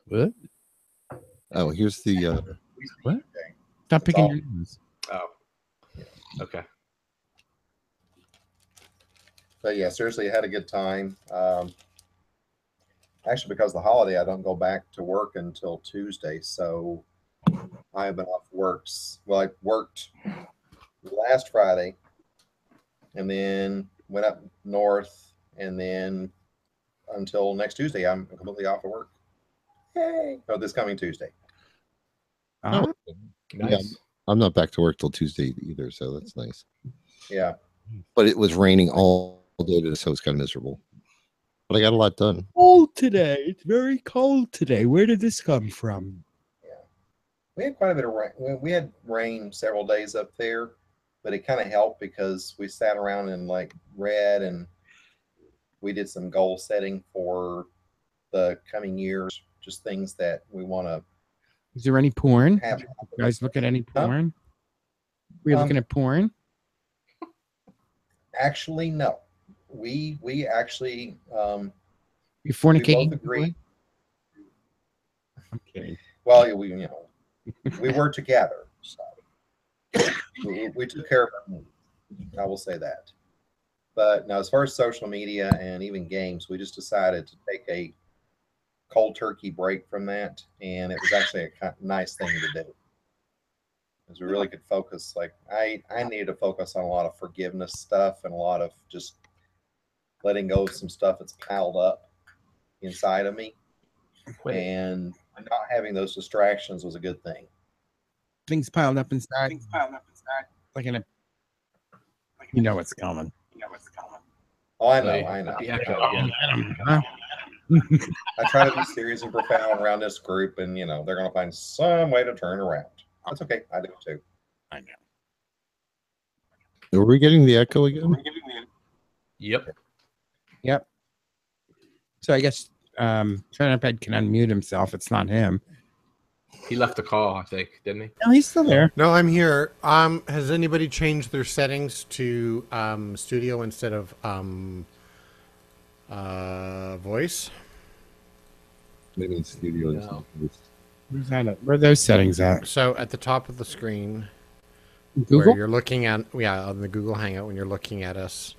What? Oh, here's the What? Stop picking your nose. Oh. Okay. But yeah, seriously, I had a good time. Actually, because of the holiday, I don't go back to work until Tuesday. So I have been off works. Well, I worked last Friday and then went up north. And then until next Tuesday, I'm completely off of work. Yay! Oh, this coming Tuesday. Oh, Nice. Yeah, I'm not back to work till Tuesday either, so that's nice. Yeah. But it was raining all day today, so it's kind of miserable. But I got a lot done. cold today. It's very cold today. Where did this come from? We had quite a bit of rain. We had rain several days up there, but it kind of helped because we sat around and like read and we did some goal setting for the coming years, just things that we want to Is there any porn? have. You guys look at any Huh? porn? Were you looking at porn? Actually, no. We actually You we fornicating? both agree. Okay. Well, we we were together, so we took care of our needs. I will say that. But now, as far as social media and even games, we just decided to take a cold turkey break from that, and it was actually a nice thing to do. Because we really could focus. Like I needed to focus on a lot of forgiveness stuff and a lot of just letting go of some stuff that's piled up inside of me, and not having those distractions was a good thing. Things piled up inside. Like in a. You know what's coming. Oh, I know, Wait, I know. The echo again. Huh? I try to be serious and profound around this group, and they're going to find some way to turn around. That's okay. I do too. I know. Are we getting the echo again? Yep. Yep. So I guess Triniped can unmute himself. It's not him. He left the call, I think, didn't he? No, he's still there. No, I'm here. Has anybody changed their settings to studio instead of voice? Maybe in studio. No. Where's that at? Where are those settings at? So at the top of the screen, Google? where you're looking at, on the Google Hangout, when you're looking at us,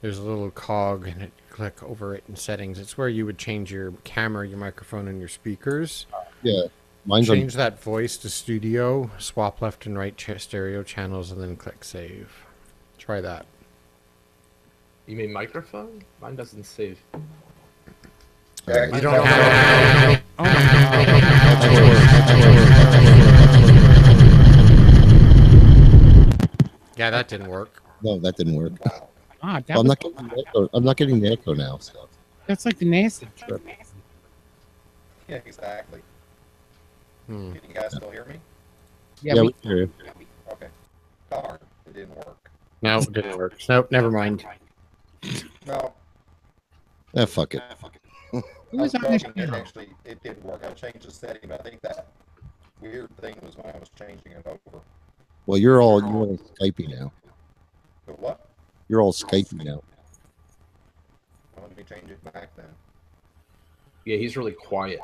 there's a little cog, and click over it in settings. It's where you would change your camera, your microphone, and your speakers. Yeah. Mine's Change that voice to studio, swap left and right stereo channels, and then click save. Try that. You mean microphone? Mine doesn't save. You don't have. Yeah, that didn't work. No, that didn't work. Ah, that Well, I'm was- not getting the echo. I'm not getting the echo now. So. that's like the NASA trip. Yeah, exactly. Hmm. Can you guys still hear me? Yeah, Yeah, we, we can hear you. Okay. Darn, it didn't work. No, it didn't work. Nope, never mind. No, Ah, fuck it. who I was was on this talking, and show? actually it didn't work. I changed the setting, but I think that weird thing was when I was changing it over. Well, you're all Skypey now. But what? You're all Skypey now. Well, let me change it back then. Yeah, he's really quiet,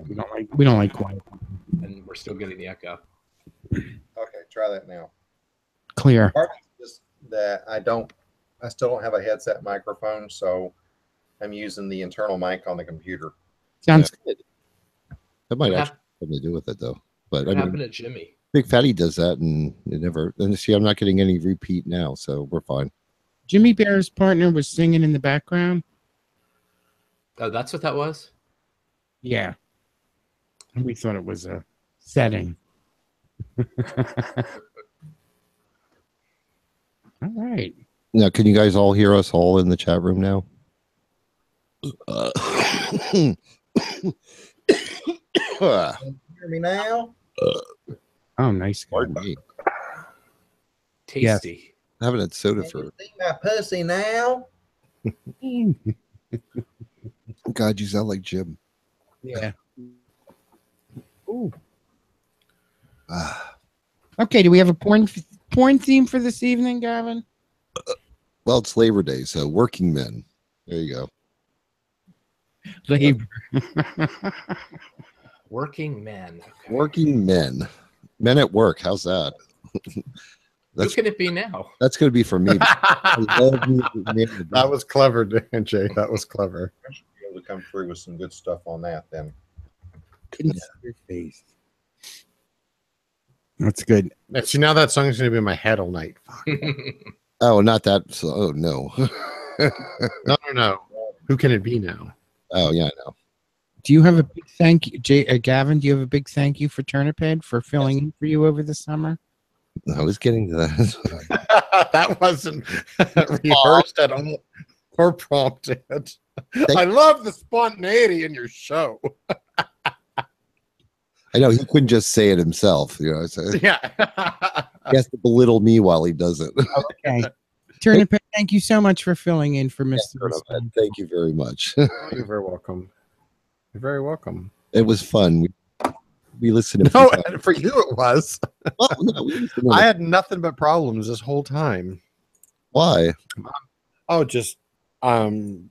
We don't like quiet. and we're still getting the echo. Okay, try that now. Clear. Part of it is just that I still don't have a headset microphone, so I'm using the internal mic on the computer. Sounds good. That might What actually have something to do with it, though. But What I mean, happened to Jimmy? Big Fatty does that, and it never. And see, I'm not getting any repeat now, so we're fine. Jimmy Bear's partner was singing in the background. Oh, that's what that was? Yeah. And we thought it was a setting. All right. Now, can you guys all hear us all in the chat room now? Can you hear me now? Oh, nice. Pardon me. Tasty. I haven't had soda Can for. you see my pussy now? God, you sound like Jim. Yeah. Ooh. Ah. Okay. Do we have a porn theme for this evening, Gavin? Well, it's Labor Day, so working men. There you go. Labor. Working men. Okay. Working men. Men at work. How's that? Who can it be now? That's going to be for me. I love That was clever, Jay. That was clever. I should be able to come through with some good stuff on that then. Couldn't see your face. That's good. See, now that song's going to be in my head all night. Oh, not that. Oh, no. No. Who can it be now? Oh, yeah, I know. Do you have a big thank you, Gavin? Do you have a big thank you for Turniphead for filling in for you over the summer? I was getting to that. That wasn't rehearsed at all or prompted. I love the spontaneity in your show. I know he couldn't just say it himself. You know, so Yeah. he has to belittle me while he does it. Okay. Turniphead, thank you so much for filling in for Mr. Turniphead, thank you very much. You're very welcome. You're very welcome. It was fun. We listened to No, for you it was. well, no, we listened to I had nothing but problems this whole time. Why? Oh, just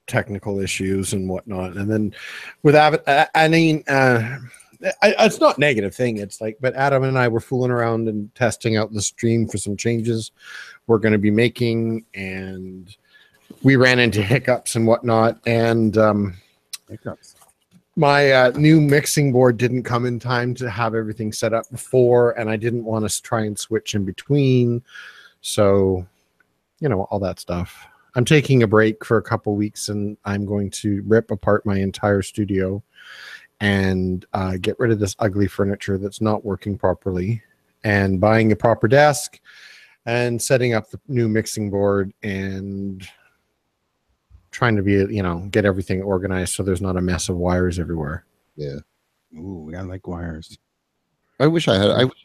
technical issues and whatnot. And then with it's not a negative thing. It's like, but Adam and I were fooling around and testing out the stream for some changes we're going to be making, and we ran into hiccups and whatnot. And Hiccups. my new mixing board didn't come in time to have everything set up before, and I didn't want to try and switch in between. So, all that stuff. I'm taking a break for a couple weeks, and I'm going to rip apart my entire studio and get rid of this ugly furniture that's not working properly, and buying a proper desk and setting up the new mixing board and trying to be, get everything organized so there's not a mess of wires everywhere. Yeah. Ooh, I like wires. I wish I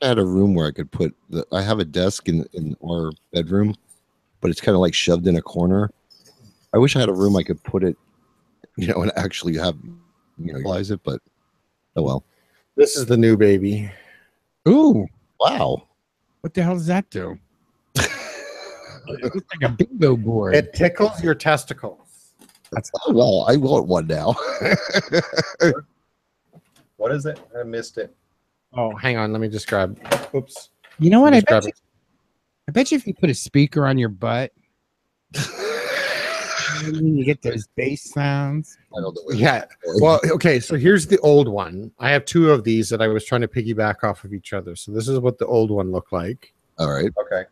had a room where I could put I have a desk in our bedroom, but it's kind of like shoved in a corner. I wish I had a room I could put it, and actually have, utilize it, but oh well. This is the new baby. Ooh, Wow. what the hell does that do? It looks like a bingo board. It tickles your testicles. Oh, well, I want one now. What is it? I missed it. Oh, hang on. Let me just grab. Oops. You know what? Just grab it. I bet you if you put a speaker on your butt, you get those bass sounds. I don't know what Yeah. Well, okay. So here's the old one. I have two of these that I was trying to piggyback off of each other. So this is what the old one looked like. All right. Okay.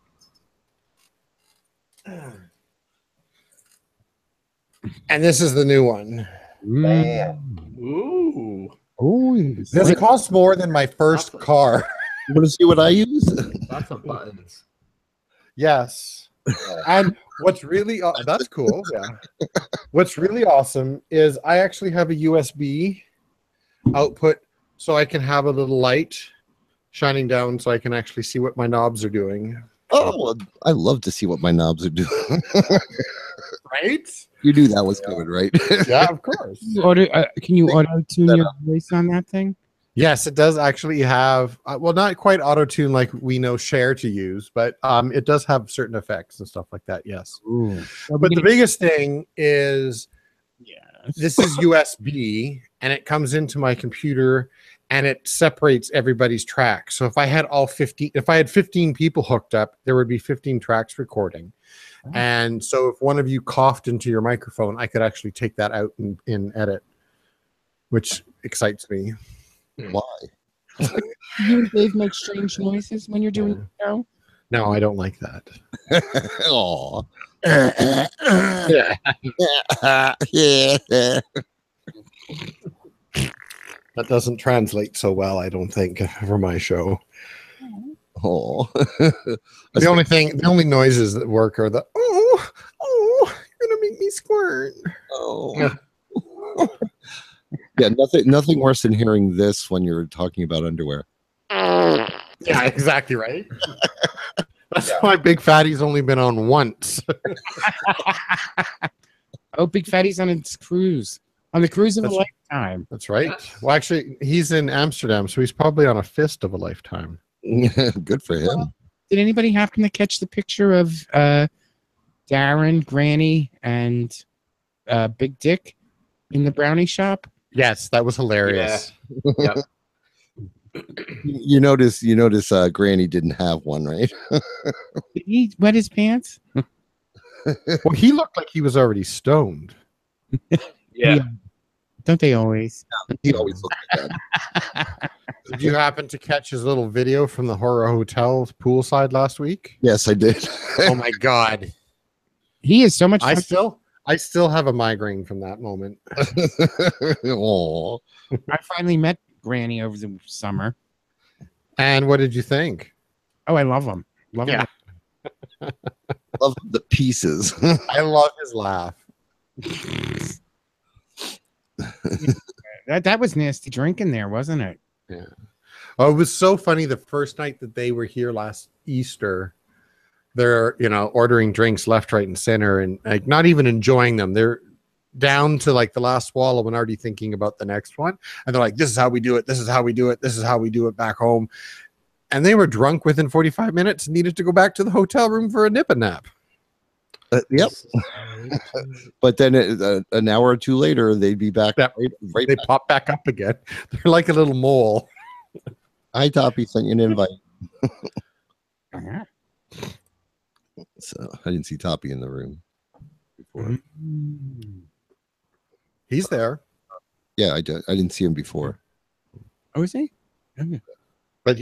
And this is the new one. Man. Ooh. Ooh, This costs more than my first car. You want to see what I use? Lots of buttons. Yes. And what's really that's cool. Yeah. What's really awesome is I actually have a USB output, so I can have a little light shining down, so I can actually see what my knobs are doing. Oh, well, I love to see what my knobs are doing. Right? You knew that was coming, right? Yeah, of course. Can you auto tune your voice on that thing? Yes, it does actually have, well, not quite auto tune like we know Share to use, but it does have certain effects and stuff like that. Yes. Ooh. But the biggest thing is, Yes. this is USB, and it comes into my computer, and it separates everybody's tracks. So if I had if I had 15 people hooked up, there would be 15 tracks recording. Oh. And so if one of you coughed into your microphone, I could actually take that out in edit, which excites me. Why? You and Dave make strange noises when you're doing the show? No, I don't like that. Oh. Yeah. Yeah. That doesn't translate so well, I don't think, for my show. Oh. The only noises that work are the you're gonna make me squirt. Oh. Yeah, nothing worse than hearing this when you're talking about underwear. Yeah, exactly right. That's why Big Fatty's only been on once. Oh, Big Fatty's on its cruise. On the cruise of a That's- lifetime. That's right. Well, actually, he's in Amsterdam, so he's probably on a fist of a lifetime. Good for him. Did anybody happen to catch the picture of Darren, Granny, and Big Dick in the brownie shop. Yes, that was hilarious. Yep. You notice Granny didn't have one, right? Did he wet his pants? Well, he looked like he was already stoned. Yeah. Don't they always? He always looked like that. Did you happen to catch his little video from the Horror Hotel poolside last week? Yes, I did. Oh my god. He is so much I fun. still have a migraine from that moment. Aw. I finally met Granny over the summer. And what did you think? Oh, I love him. Love him. Love the pieces. I love his laugh. That was nasty drinking there, wasn't it? Yeah. Oh, it was so funny the first night that they were here last Easter. They're, ordering drinks left, right, and center and like not even enjoying them. They're down to like the last swallow and already thinking about the next one. And they're like, this is how we do it. This is how we do it. This is how we do it back home. And they were drunk within 45 minutes and needed to go back to the hotel room for a nip and nap. Yep. But then an hour or two later, they'd be back. Yep. Right They back. pop back up again. They're like a little mole. Hi, Toppy. Sent you an invite. Uh-huh. So I didn't see Toppy in the room before. Mm. He's there. Yeah, I didn't see him before. Oh, is he? Okay. But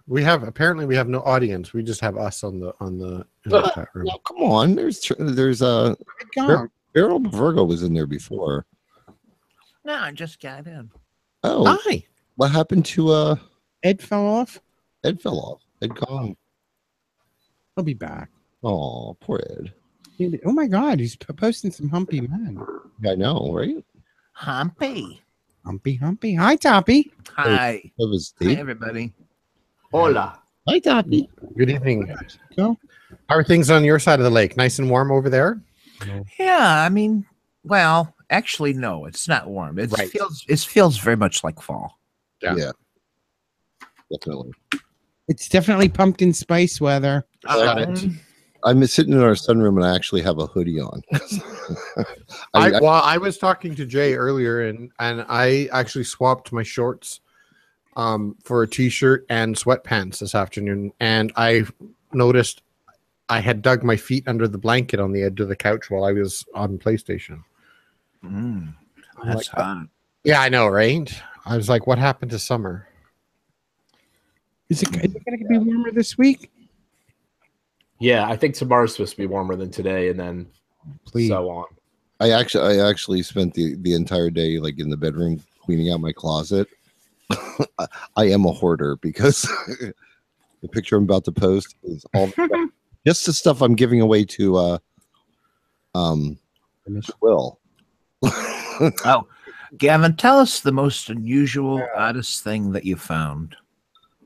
we have no audience. We just have us in the chat room. No, come on. There's Good God. Beryl Virgo was in there before. No, I just got in. Oh, Hi. what happened to Ed fell off. Ed fell off. Ed gone. He'll be back. Oh, poor Ed. Oh my God, he's posting some humpy men. I know, right? Humpy. Humpy. Hi, Toppy. Hi. That was Hi, Dave. everybody. Hola. Hi, Toppy. Good evening. Go. How are things on your side of the lake? Nice and warm over there? Yeah, I mean, well, actually, no, it's not warm. It Right. feels very much like fall. Yeah. Definitely. It's definitely pumpkin spice weather. Got it. I'm sitting in our sunroom and I actually have a hoodie on. I was talking to Jay earlier and I actually swapped my shorts for a t-shirt and sweatpants this afternoon, and I noticed I had dug my feet under the blanket on the edge of the couch while I was on PlayStation. That's hot. Yeah, I know, right? I was like, what happened to summer? Is it going to be warmer this week? Yeah, I think tomorrow's supposed to be warmer than today, and then Please. so on. I actually spent the entire day like in the bedroom cleaning out my closet. I am a hoarder because the picture I'm about to post is all just the stuff I'm giving away to Will. Oh, Gavin, tell us the most unusual, oddest thing that you found.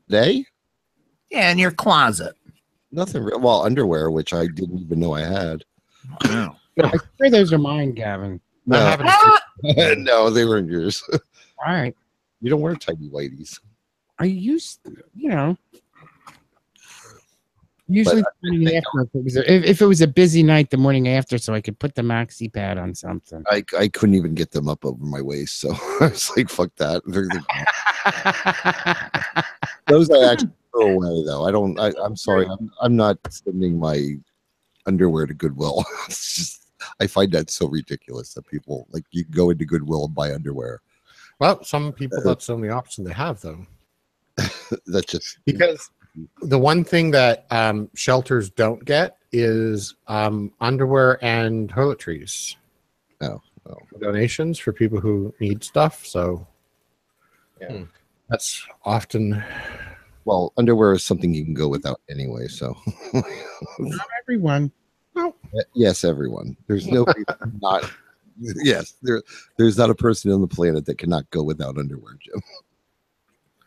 Today? Yeah, in your closet. Nothing real. Well, underwear, which I didn't even know I had. Wow. I swear those are mine, Gavin. I No, haven't no, they weren't yours. All right. You don't wear tidy whities. I used, usually the morning after, if it was a busy night, the morning after, so I could put the maxi pad on something. I couldn't even get them up over my waist, so I was like, "Fuck that." Those I actually throw away, though. I'm sorry. I'm not sending my underwear to Goodwill. It's just I find that so ridiculous that people like you go into Goodwill and buy underwear. Well, some people that's the only option they have, though. That's just Because the one thing that shelters don't get is underwear and toiletries. No. Donations for people who need stuff. So Yeah. that's often. Well, underwear is something you can go without anyway. So Not everyone. yes, everyone. There's no not. Yes, there's not a person on the planet that cannot go without underwear, Jim.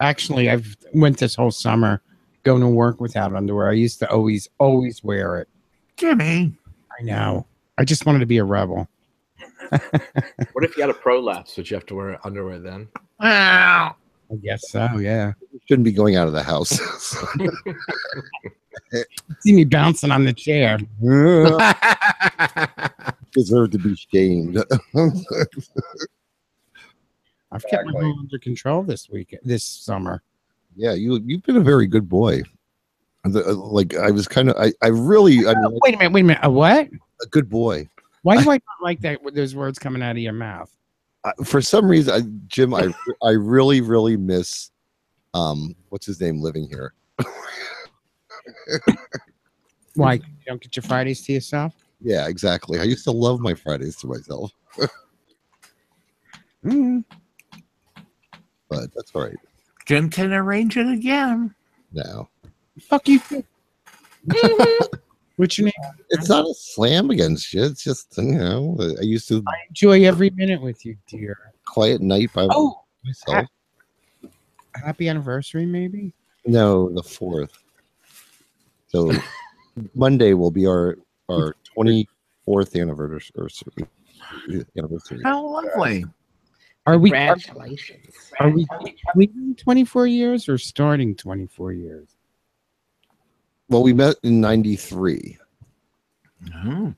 Actually, I've went this whole summer going to work without underwear. I used to always wear it. Jimmy. I know. I just wanted to be a rebel. What if you had a prolapse? Would you have to wear underwear then? Wow. I guess so, yeah. You shouldn't be going out of the house. See me bouncing on the chair. deserve to be shamed. I've kept my Exactly. home under control this summer. Yeah, you've been a very good boy. Like I was kind of I really I mean, Wait a minute. A what? a good boy. Why do I not like that? Those words coming out of your mouth. For some reason, Jim, I really miss what's his name living here. Why you don't get your Fridays to yourself? Yeah, exactly. I used to love my Fridays to myself, Mm. but that's all right Jim can arrange it again. now. Fuck you. What's your name? It's not a slam against you. It's just I used to I enjoy every minute with you, dear. quiet night by Oh, myself. happy anniversary, maybe. No, the 4th. So Monday will be our 24th anniversary. How lovely. Are we Congratulations. are we completing 24 years or starting 24 years? Well, we met in '93. Mhm.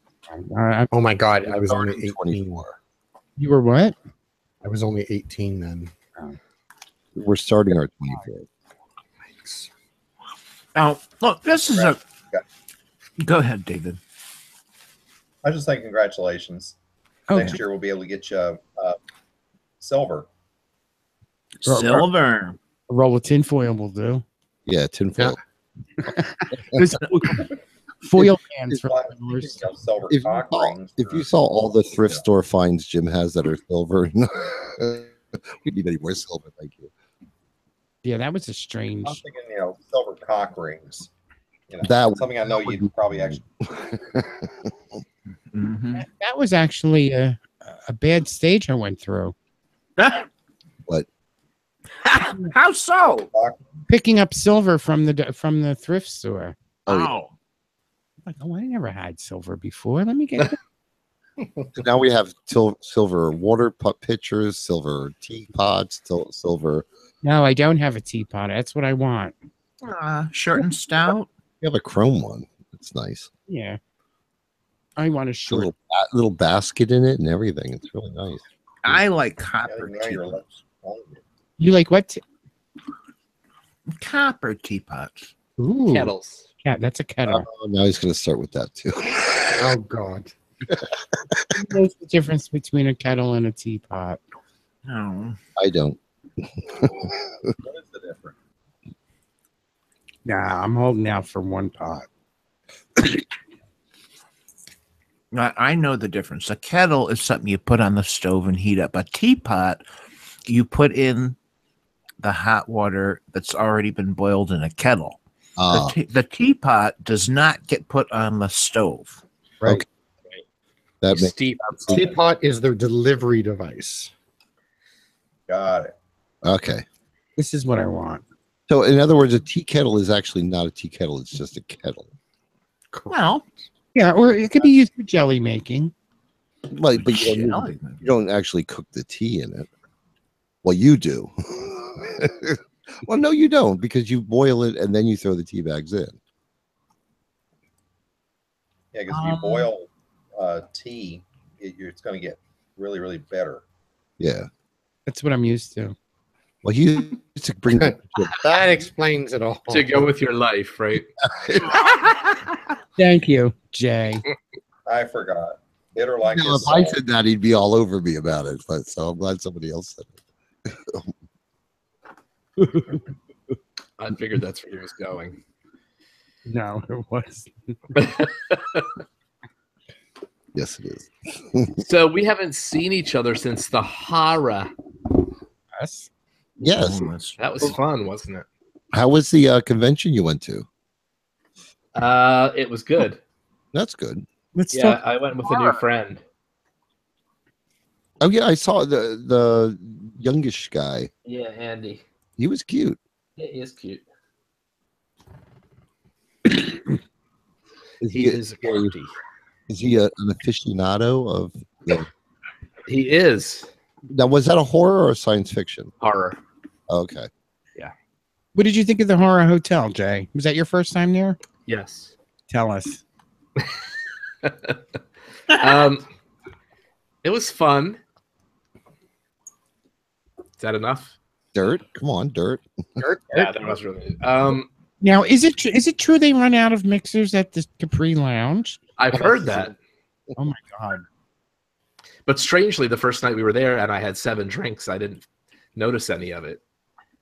Oh my God, I was only Starting 18. 24. You were what? I was only 18 then. We're starting our 24th. Now, look, this is a. Go ahead, David. I just say congratulations. Okay. Next year we'll be able to get you silver. Silver. A roll of tinfoil will do. Yeah, tinfoil. There's foil cans for Silver If you, cock saw, rings. if you saw all the thrift store finds Jim has that are silver, we need any more silver. Thank you. Yeah, that was a I'm strange. thinking, silver cock rings. That Something I know you'd probably actually. Mhm. That was actually a bad stage I went through. What? How so? Picking up silver from the thrift store. Oh, yeah. Oh. Like, I never had silver before. Let me get. So now we have silver water pitchers, silver teapots, silver. No, I don't have a teapot. That's what I want. Short and stout. You have a chrome one. It's nice. Yeah, I want a A short. little basket in it and everything. It's really nice. I like Yeah, copper now you're teapots. You like what? Copper teapots. Ooh, Kettles. yeah, that's a kettle. Oh, now he's going to start with that too. Oh God. What's the difference between a kettle and a teapot? Oh. I don't. What is the difference? Nah, I'm holding out for one pot. I know the difference. A kettle is something you put on the stove and heat up. A teapot, you put in the hot water that's already been boiled in a kettle. The teapot does not get put on the stove. Right. Okay. That makes Steep. Teapot is the delivery device. Got it. okay. This is what I want. So, in other words, a tea kettle is actually not a tea kettle. It's just a kettle. Well, Yeah, or it could be used for jelly making. Like, but you don't actually cook the tea in it. Well, you do. Well, no, you don't, because you boil it and then you throw the tea bags in. Yeah, because if you boil tea, it's going to get really, really bitter. Yeah. That's what I'm used to. Well, he used to bring That explains it all. To go with your life, right? Thank you, Jay. I forgot. Bitter like You know, his if I soul. said that, he'd be all over me about it. But so I'm glad somebody else said it. I figured that's where he was going. No, it was. Yes, it is. So we haven't seen each other since the horror. Yes. Yes. That was fun, wasn't it? How was the convention you went to? It was good. That's good. Let's Yeah, talk. I went with a new friend. Oh yeah, I saw the youngish guy. Yeah, Andy. He was cute. Yeah, he is cute. Is He is a cutie. Is he an aficionado of? He is Now, was that a horror or science fiction? horror. Okay. What did you think of the Horror Hotel, Jay? Was that your first time there? Yes. Tell us. It was fun. Is that enough? Dirt? Come on, dirt. Yeah, that was really. Now, is it true they run out of mixers at the Capri Lounge? I've heard that. Oh my god! But strangely, the first night we were there and I had 7 drinks, I didn't notice any of it.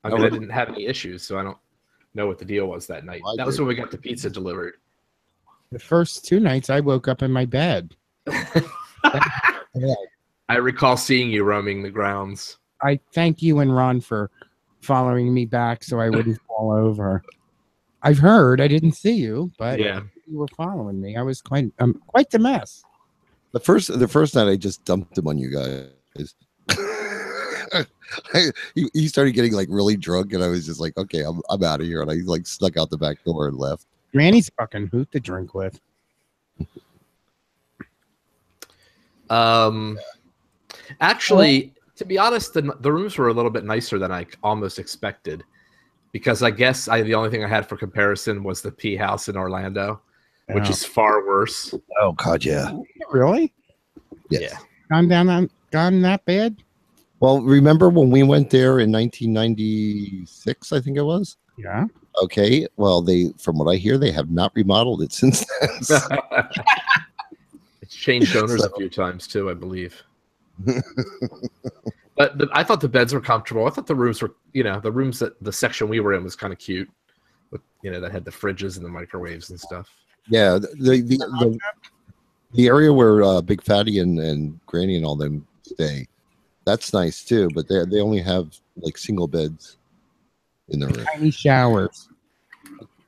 I mean, I didn't have any issues, so I don't know what the deal was that night. That was when we got the pizza delivered. The first 2 nights, I woke up in my bed. I recall seeing you roaming the grounds. I thank you and Ron for following me back so I wouldn't fall over. I've heard, I didn't see you, but Yeah. you were following me. I was quite the mess. The first night I just dumped him on you guys. He started getting like really drunk, and I was just like, okay, I'm out of here, and I like snuck out the back door and left. Granny's fucking hoot to drink with. Actually, to be honest, the rooms were a little bit nicer than I almost expected, because I guess the only thing I had for comparison was the P House in Orlando, which is far worse. Oh God, yeah. Really? Yes. Yeah. Gone that bad? Well, remember when we went there in 1996? I think it was. Yeah. Okay. Well, from what I hear, they have not remodeled it since then. It's changed owners a few times too, I believe. But I thought the beds were comfortable. I thought the rooms were, the rooms that the section we were in was kind of cute, with, that had the fridges and the microwaves and stuff. Yeah, the area where Big Fatty and Granny and all them stay, that's nice too. But they only have like single beds in their room. Tiny showers.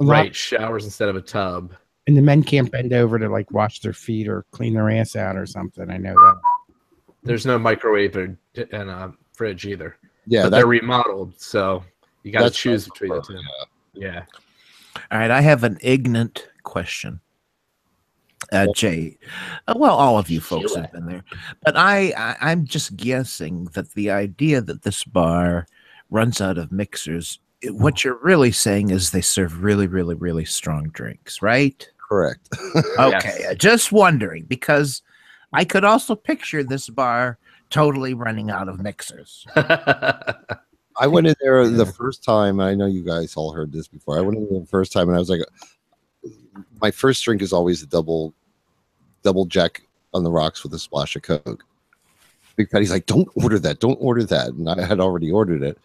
Right, showers instead of a tub. And the men can't bend over to like wash their feet or clean their ass out or something. I know that. There's no microwave and a fridge either. Yeah, but they're remodeled, so you got to choose between the two. Yeah. All right, I have an ignorant question. Jay, well, all of you folks have been there, but I'm just guessing that the idea that this bar runs out of mixers, what you're really saying is they serve really, really, really strong drinks, right? Correct. Okay, Yes. just wondering, because I could also picture this bar totally running out of mixers. I went in there the first time. I know you guys all heard this before. I went in there the first time, and I was like, my first drink is always a double Jack on the rocks with a splash of Coke. Big Patty's like, don't order that. Don't order that. And I had already ordered it.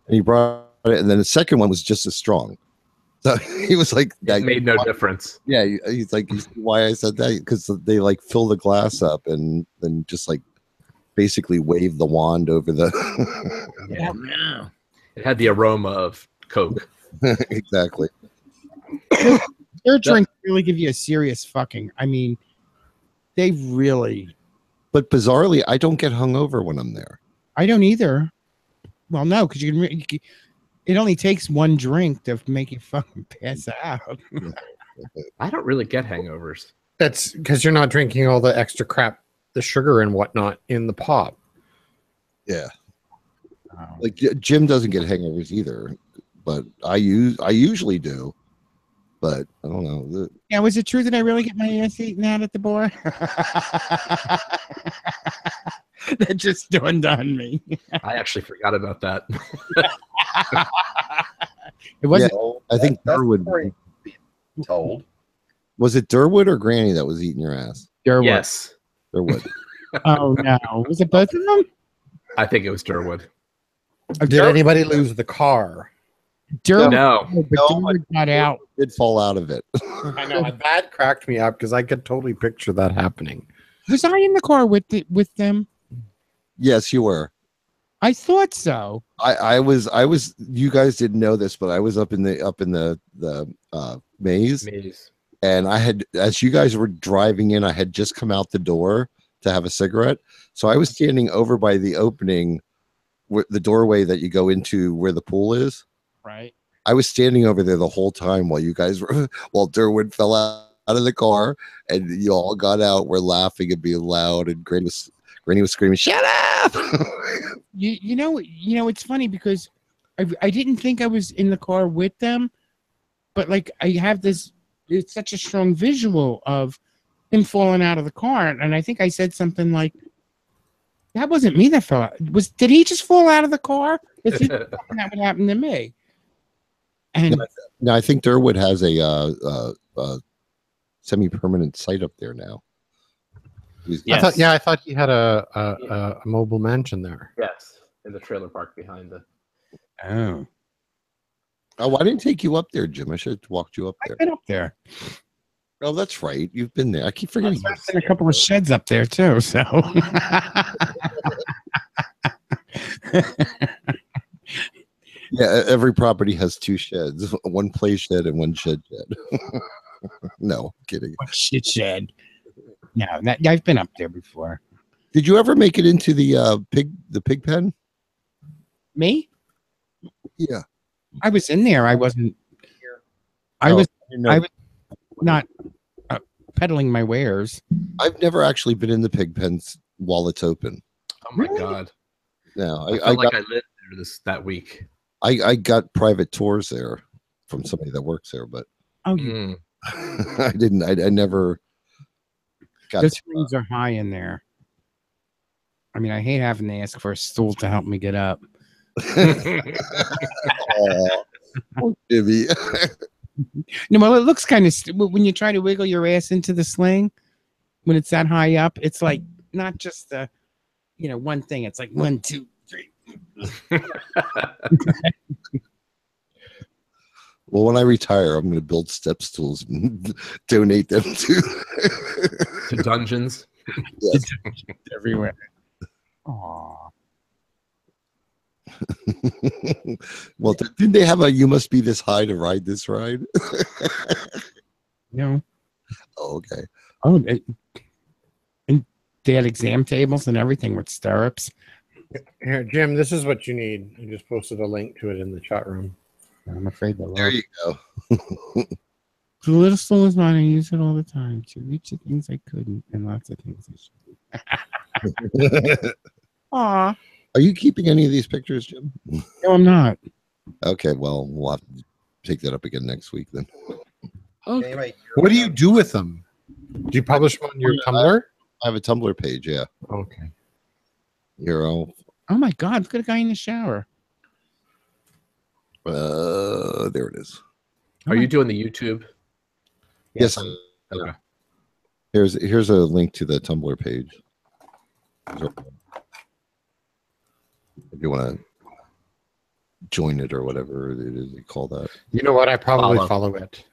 And he brought it. And then the second one was just as strong. So he was like, that made no difference. Yeah. He's like, you see why I said that? Because they like fill the glass up and then just like basically wave the wand over the. Yeah. It had the aroma of Coke. Exactly. Their drinks really give you a serious fucking. I mean, they really. But bizarrely, I don't get hungover when I'm there. I don't either. Well, no, because it only takes one drink to make you fucking pass out. I don't really get hangovers. That's because you're not drinking all the extra crap, the sugar and whatnot in the pop. Yeah. Like Jim doesn't get hangovers either, but I usually do. But I don't know. Yeah, was it true that I really get my ass eaten out at the bar? That just dawned on me. I actually forgot about that. It wasn't. I think that's Durwood. before you be told. Was it Durwood or Granny that was eating your ass? Durwood. Yes, Durwood. Oh no, was it both of them? I think it was Durwood. Did anybody lose the car? Durwood, No. but Durwood got out. Did fall out of it. I know that cracked me up because I could totally picture that happening. Was I in the car with them? Yes, you were. I thought so. I was. You guys didn't know this, but I was up in the maze, and I had, as you guys were driving in, I had just come out the door to have a cigarette, so I was standing over by the opening, the doorway that you go into where the pool is. Right. I was standing over there the whole time while you guys were, while Durwood fell out of the car, and you all got out. We're laughing and being loud, and Granny was screaming, "Shut up!" You know, it's funny because I didn't think I was in the car with them, but like I have this, it's such a strong visual of him falling out of the car, and I think I said something like, That wasn't me that fell out. Did he just fall out of the car? That would happen to me. And No, I think Durwood has a semi-permanent site up there now. Yes. I thought he had a mobile mansion there. Yes, in the trailer park behind it. oh, Oh, I didn't take you up there, Jim. I should have walked you up there. I've been up there. Oh, that's right. You've been there. I keep forgetting. I've been a couple of sheds up there too. So. Yeah, every property has 2 sheds, one play shed and one shed shed. No, kidding. What shit shed? No, I've been up there before. Did you ever make it into the pig pen? Me? Yeah. I was in there. I wasn't. I Oh, was. you know, I was not peddling my wares. I've never actually been in the pig pens while it's open. Oh my Really? God! No, I felt like I lived there that week. I got private tours there from somebody that works there, but Oh, you. I didn't. I never got. The springs are high in there. I mean, I hate having to ask for a stool to help me get up. Oh, Jimmy. No, well, it looks kind of when you try to wiggle your ass into the sling when it's that high up. It's like not just the, one thing. It's like 1, 2, 3. Well, when I retire, I'm going to build step stools and donate them To dungeons. Yes. Everywhere. Aw. Well, didn't they have a "you must be this high to ride this ride"? No. Oh, okay. Oh, and they had exam tables and everything with stirrups. Here, Jim, this is what you need. I just posted a link to it in the chat room. I'm afraid they're There you go. The little stool is mine. I use it all the time to reach the things I couldn't and lots of things I should. Aw. Are you keeping any of these pictures, Jim? No, I'm not. Okay, well, we'll have to take that up again next week then. Okay. Anyway, What do you do with them? Do you publish them on your Tumblr? I have a Tumblr page, yeah. Okay. Here, I'll, Oh my God! Look at a guy in the shower. there it is. Are you doing the YouTube? Yes. Okay. Here's a link to the Tumblr page. If you want to join it or whatever it is you call that. You know what? I probably Follow. follow it.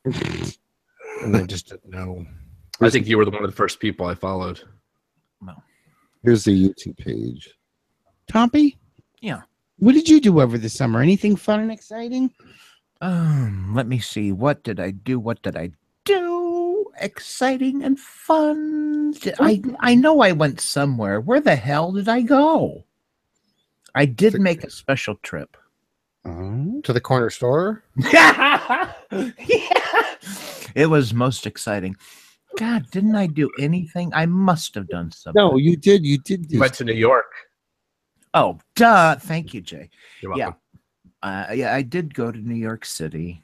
And I just didn't know. I think you were one of the first people I followed. Here's the YouTube page. Tompy? Yeah. What did you do over the summer? Anything fun and exciting? Let me see. What did I do? What did I do? Exciting and fun. I know I went somewhere. Where the hell did I go? I did make a special trip. Oh. To the corner store? Yeah. It was most exciting. God, didn't I do anything? I must have done something. No, you did. You did. You went to New York. Oh, duh. Thank you, Jay. You're welcome. Yeah, I did go to New York City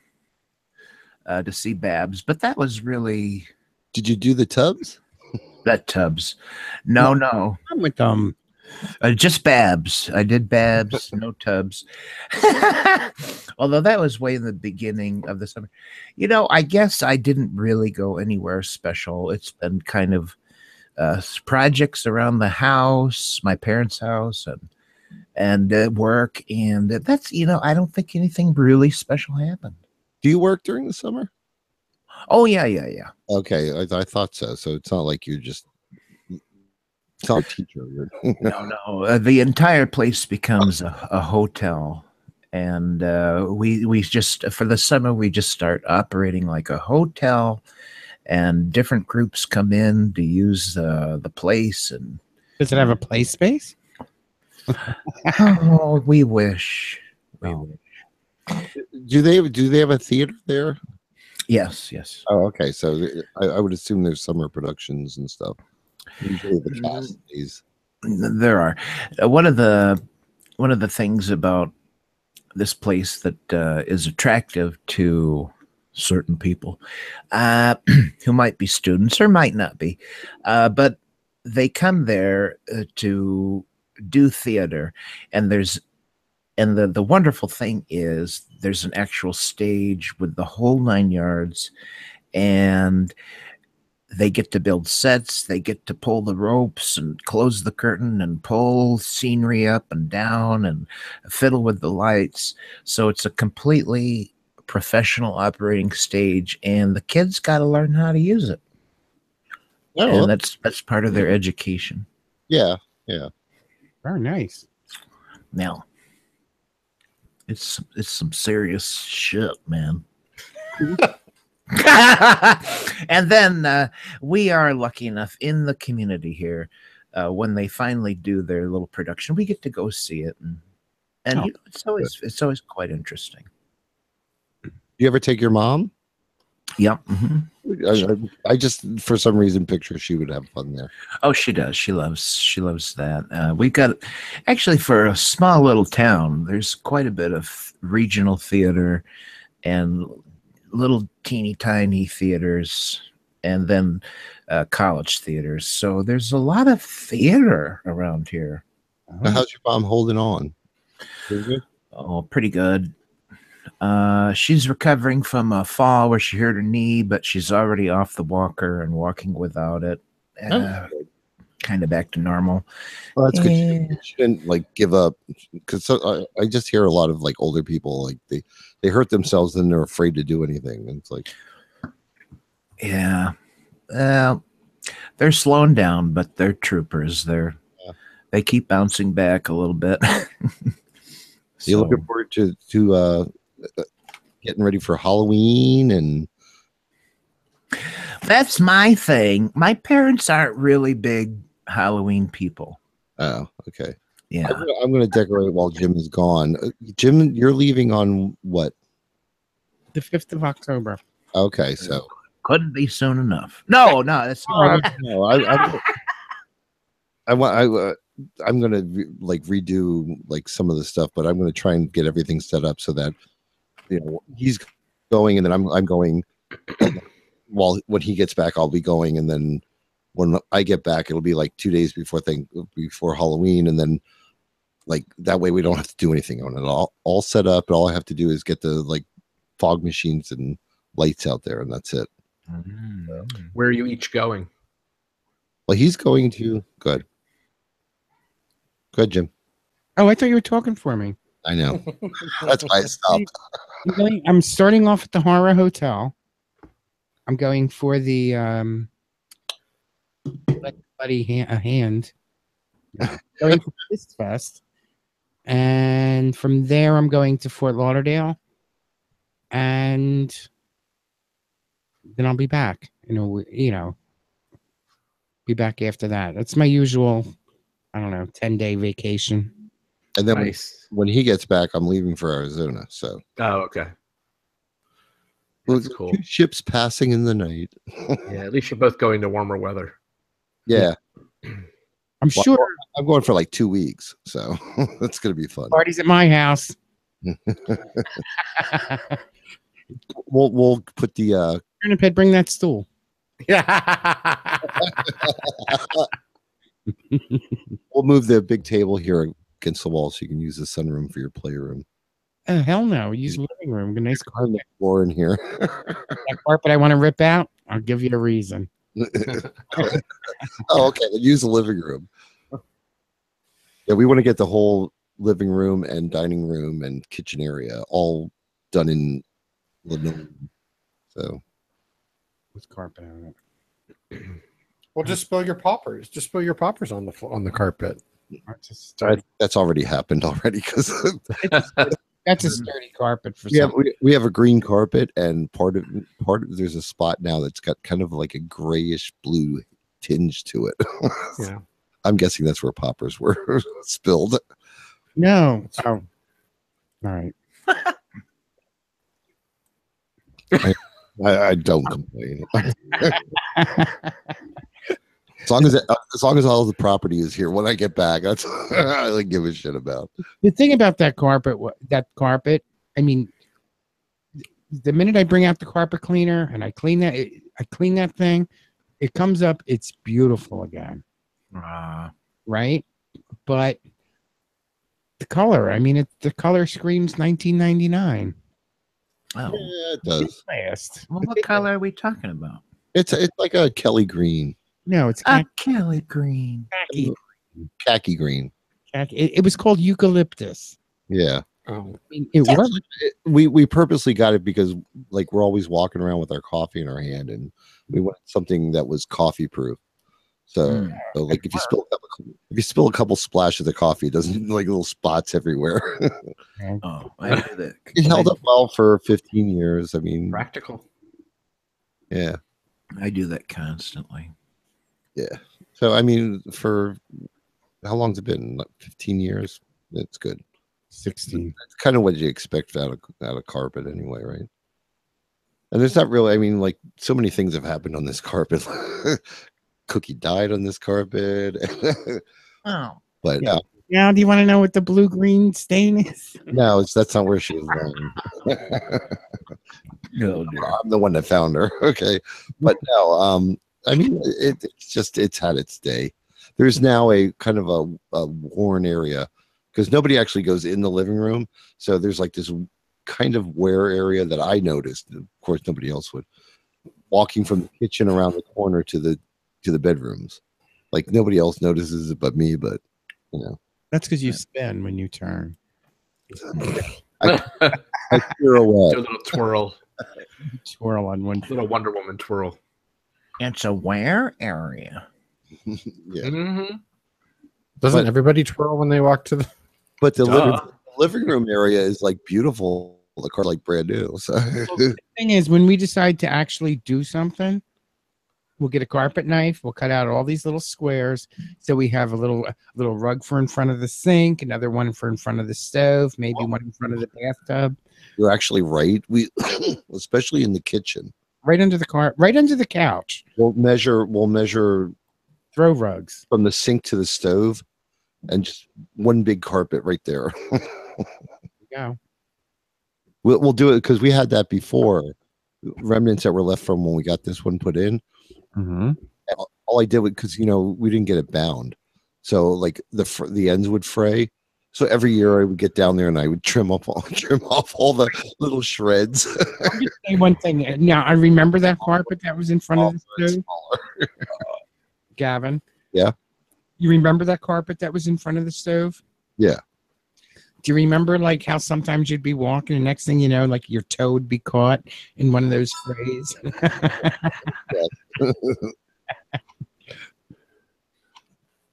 to see Babs, but that was really Did you do the tubs? that Tubbs. No. I'm with Just Babs. I did Babs, no Tubbs. Although that was way in the beginning of the summer. I guess I didn't really go anywhere special. It's been kind of projects around the house, my parents' house, and work. And that's, I don't think anything really special happened. Do you work during the summer? Oh, yeah. Okay, I thought so. So it's not like you're just. It's not a teacher. No. The entire place becomes a hotel. And we just, for the summer, we just start operating like a hotel. And different groups come in to use the place. And Does it have a play space? oh, we wish. Do they have a theater there? Yes. Oh, okay. So I would assume there's summer productions and stuff. Usually the cast days. There are. One of the things about this place that is attractive to certain people who might be students or might not be, but they come there to do theater, and the wonderful thing is there's an actual stage with the whole 9 yards, and they get to build sets, they get to pull the ropes and close the curtain and pull scenery up and down and fiddle with the lights. So it's a completely professional operating stage, and the kids got to learn how to use it. Oh, And that's part of their education. yeah. Very nice. Now, it's some serious shit, man. And then we are lucky enough in the community here, when they finally do their little production, we get to go see it, and you know, it's always quite interesting. You ever take your mom? Yep. I just, for some reason, picture she would have fun there. Oh, she does. She loves that. We've got, actually, for a small little town, there's quite a bit of regional theater and little teeny tiny theaters, and then college theaters. So there's a lot of theater around here. Now, how's your mom holding on? Pretty good? Oh, pretty good. She's recovering from a fall where she hurt her knee, but she's already off the walker and walking without it. Kind of back to normal. Well, that's good. She didn't like give up, because I just hear a lot of like older people, like they hurt themselves and they're afraid to do anything. And it's like, yeah, they're slowing down, but they're troopers. They keep bouncing back a little bit. So you're looking forward to getting ready for Halloween? And that's my thing. My parents aren't really big Halloween people. Oh, okay. Yeah, I'm going to decorate while Jim is gone. Jim, you're leaving on what? The 5th of October. Okay, so couldn't be soon enough. No, that's no. I'm going to like redo like some of the stuff, but I'm going to try and get everything set up so that, you know, he's going and then I'm going. When he gets back, I'll be going, and then when I get back, it'll be like 2 days before Halloween, and then like that way we don't have to do anything on it. All set up, and all I have to do is get the like fog machines and lights out there, and that's it. Where are you each going? Well, he's going to good, Jim. Oh, I thought you were talking for me. I know. That's why I stopped. I'm starting off at the Horror Hotel. I'm going for the Buddy a hand. Going for Fist Fest, and from there I'm going to Fort Lauderdale, and then I'll be back. You know, be back after that. That's my usual, I don't know, 10-day vacation. And then Nice. when he gets back, I'm leaving for Arizona. So Okay. That's cool. 2 ships passing in the night. Yeah, at least you're both going to warmer weather. Yeah. I'm sure I'm going for like 2 weeks, so that's gonna be fun. parties at my house. We'll put the Turniphead, bring that stool. Yeah. we'll move the big table here against the wall so you can use the sunroom for your playroom. Oh, hell no. Use the living room. Get a nice On the floor in here. that carpet I want to rip out. I'll give you a reason. Oh, okay. Then use the living room. Yeah, we want to get the whole living room and dining room and kitchen area all done in linoleum. So With carpet on it. Well, just spill your poppers. Just spill your poppers on the carpet. that's already happened already because That's a sturdy carpet for yeah, some. we have a green carpet, and part of there's a spot now that's got kind of like a grayish blue tinge to it. Yeah. I'm guessing that's where poppers were spilled. No. Oh. All right. I don't complain. As long as all the property is here when I get back, that's I don't give a shit about. The thing about that carpet, I mean, the minute I bring out the carpet cleaner and I clean that thing, it comes up, it's beautiful again. right? But the color, I mean, the color screams 1999. Oh, Yeah, it does. Last. well, what color are we talking about? It's like a Kelly green, No, it's A Kelly green. khaki. khaki green. It was called eucalyptus. Yeah. Oh. I mean, it was. We purposely got it because like we're always walking around with our coffee in our hand, and we wanted something that was coffee proof. So, so like if you spill a couple splashes of coffee, it doesn't like little spots everywhere. Oh, I do that. It held up well for 15 years. I mean, Practical. yeah, I do that constantly. yeah. So I mean, for how long's it been? Like 15 years. It's good. 16. That's kind of what you expect out of carpet anyway, right? And there's not really. I mean, like so many things have happened on this carpet. Cookie died on this carpet. Oh, But Yeah. Now, do you want to know what the blue-green stain is? no, that's not where she was born. no, dear. I'm the one that found her. Okay, but no, I mean, it's had its day. There's now a kind of a worn area because nobody actually goes in the living room. So there's like this kind of wear area that I noticed. Of course, nobody else would. Walking from the kitchen around the corner to the bedrooms, like nobody else notices it but me. But you know, That's because you spin when you turn. I Do pirouette. a little twirl, Twirl on one. little Wonder Woman twirl. It's a wear area. Yeah, Mm-hmm. Doesn't But- everybody twirl when they walk to the? but the Duh. living room area is like beautiful. The car's like brand new. So The thing is, when we decide to actually do something, we'll get a carpet knife. We'll cut out all these little squares, so we have a little rug for in front of the sink, another one for in front of the stove, maybe one in front of the bathtub, you're actually right. We, especially in the kitchen, right under the right under the couch. we'll measure Throw rugs. from the sink to the stove, and just one big carpet right there. Yeah. We'll do it because we had that before. Remnants that were left from when we got this one put in. Mm-hmm. All I did was because we didn't get it bound, so like the ends would fray. So every year I would get down there and I would trim off all the little shreds. I'll just say one thing. Now I remember that carpet that was in front of the stove, Smaller. Gavin. Yeah. You remember that carpet that was in front of the stove? Yeah. Do you remember like how sometimes you'd be walking and next thing you know, like your toe would be caught in one of those frays?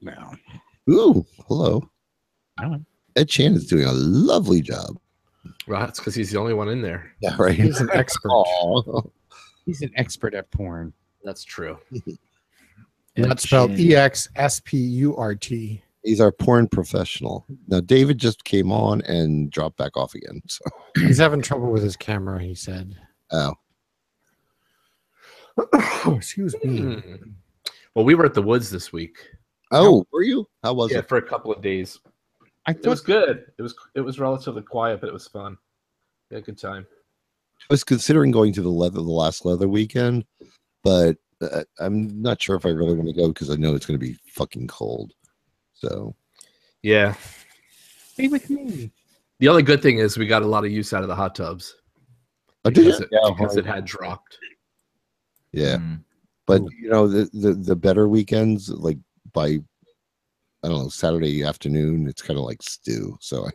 No. Ooh, hello. Oh. Ed Chan is doing a lovely job. Well, that's because he's the only one in there. Yeah, right. He's an expert. Aw. He's an expert at porn. That's true. Not spelled EXSPURT. He's our porn professional. Now David just came on and dropped back off again. So He's having trouble with his camera, he said. oh, Excuse me. Hmm. Well, we were at the woods this week. were you? How was Yeah, it? for a couple of days. I It was thought good. It was relatively quiet, but it was fun. We had a good time. I was considering going to the last leather weekend, but I'm not sure if I really want to go because I know it's going to be fucking cold. So Yeah. stay with me. The only good thing is we got a lot of use out of the hot tubs I did because, it. because it had dropped. Yeah, Mm. but the better weekends, like by I don't know, Saturday afternoon, it's kind of like stew. So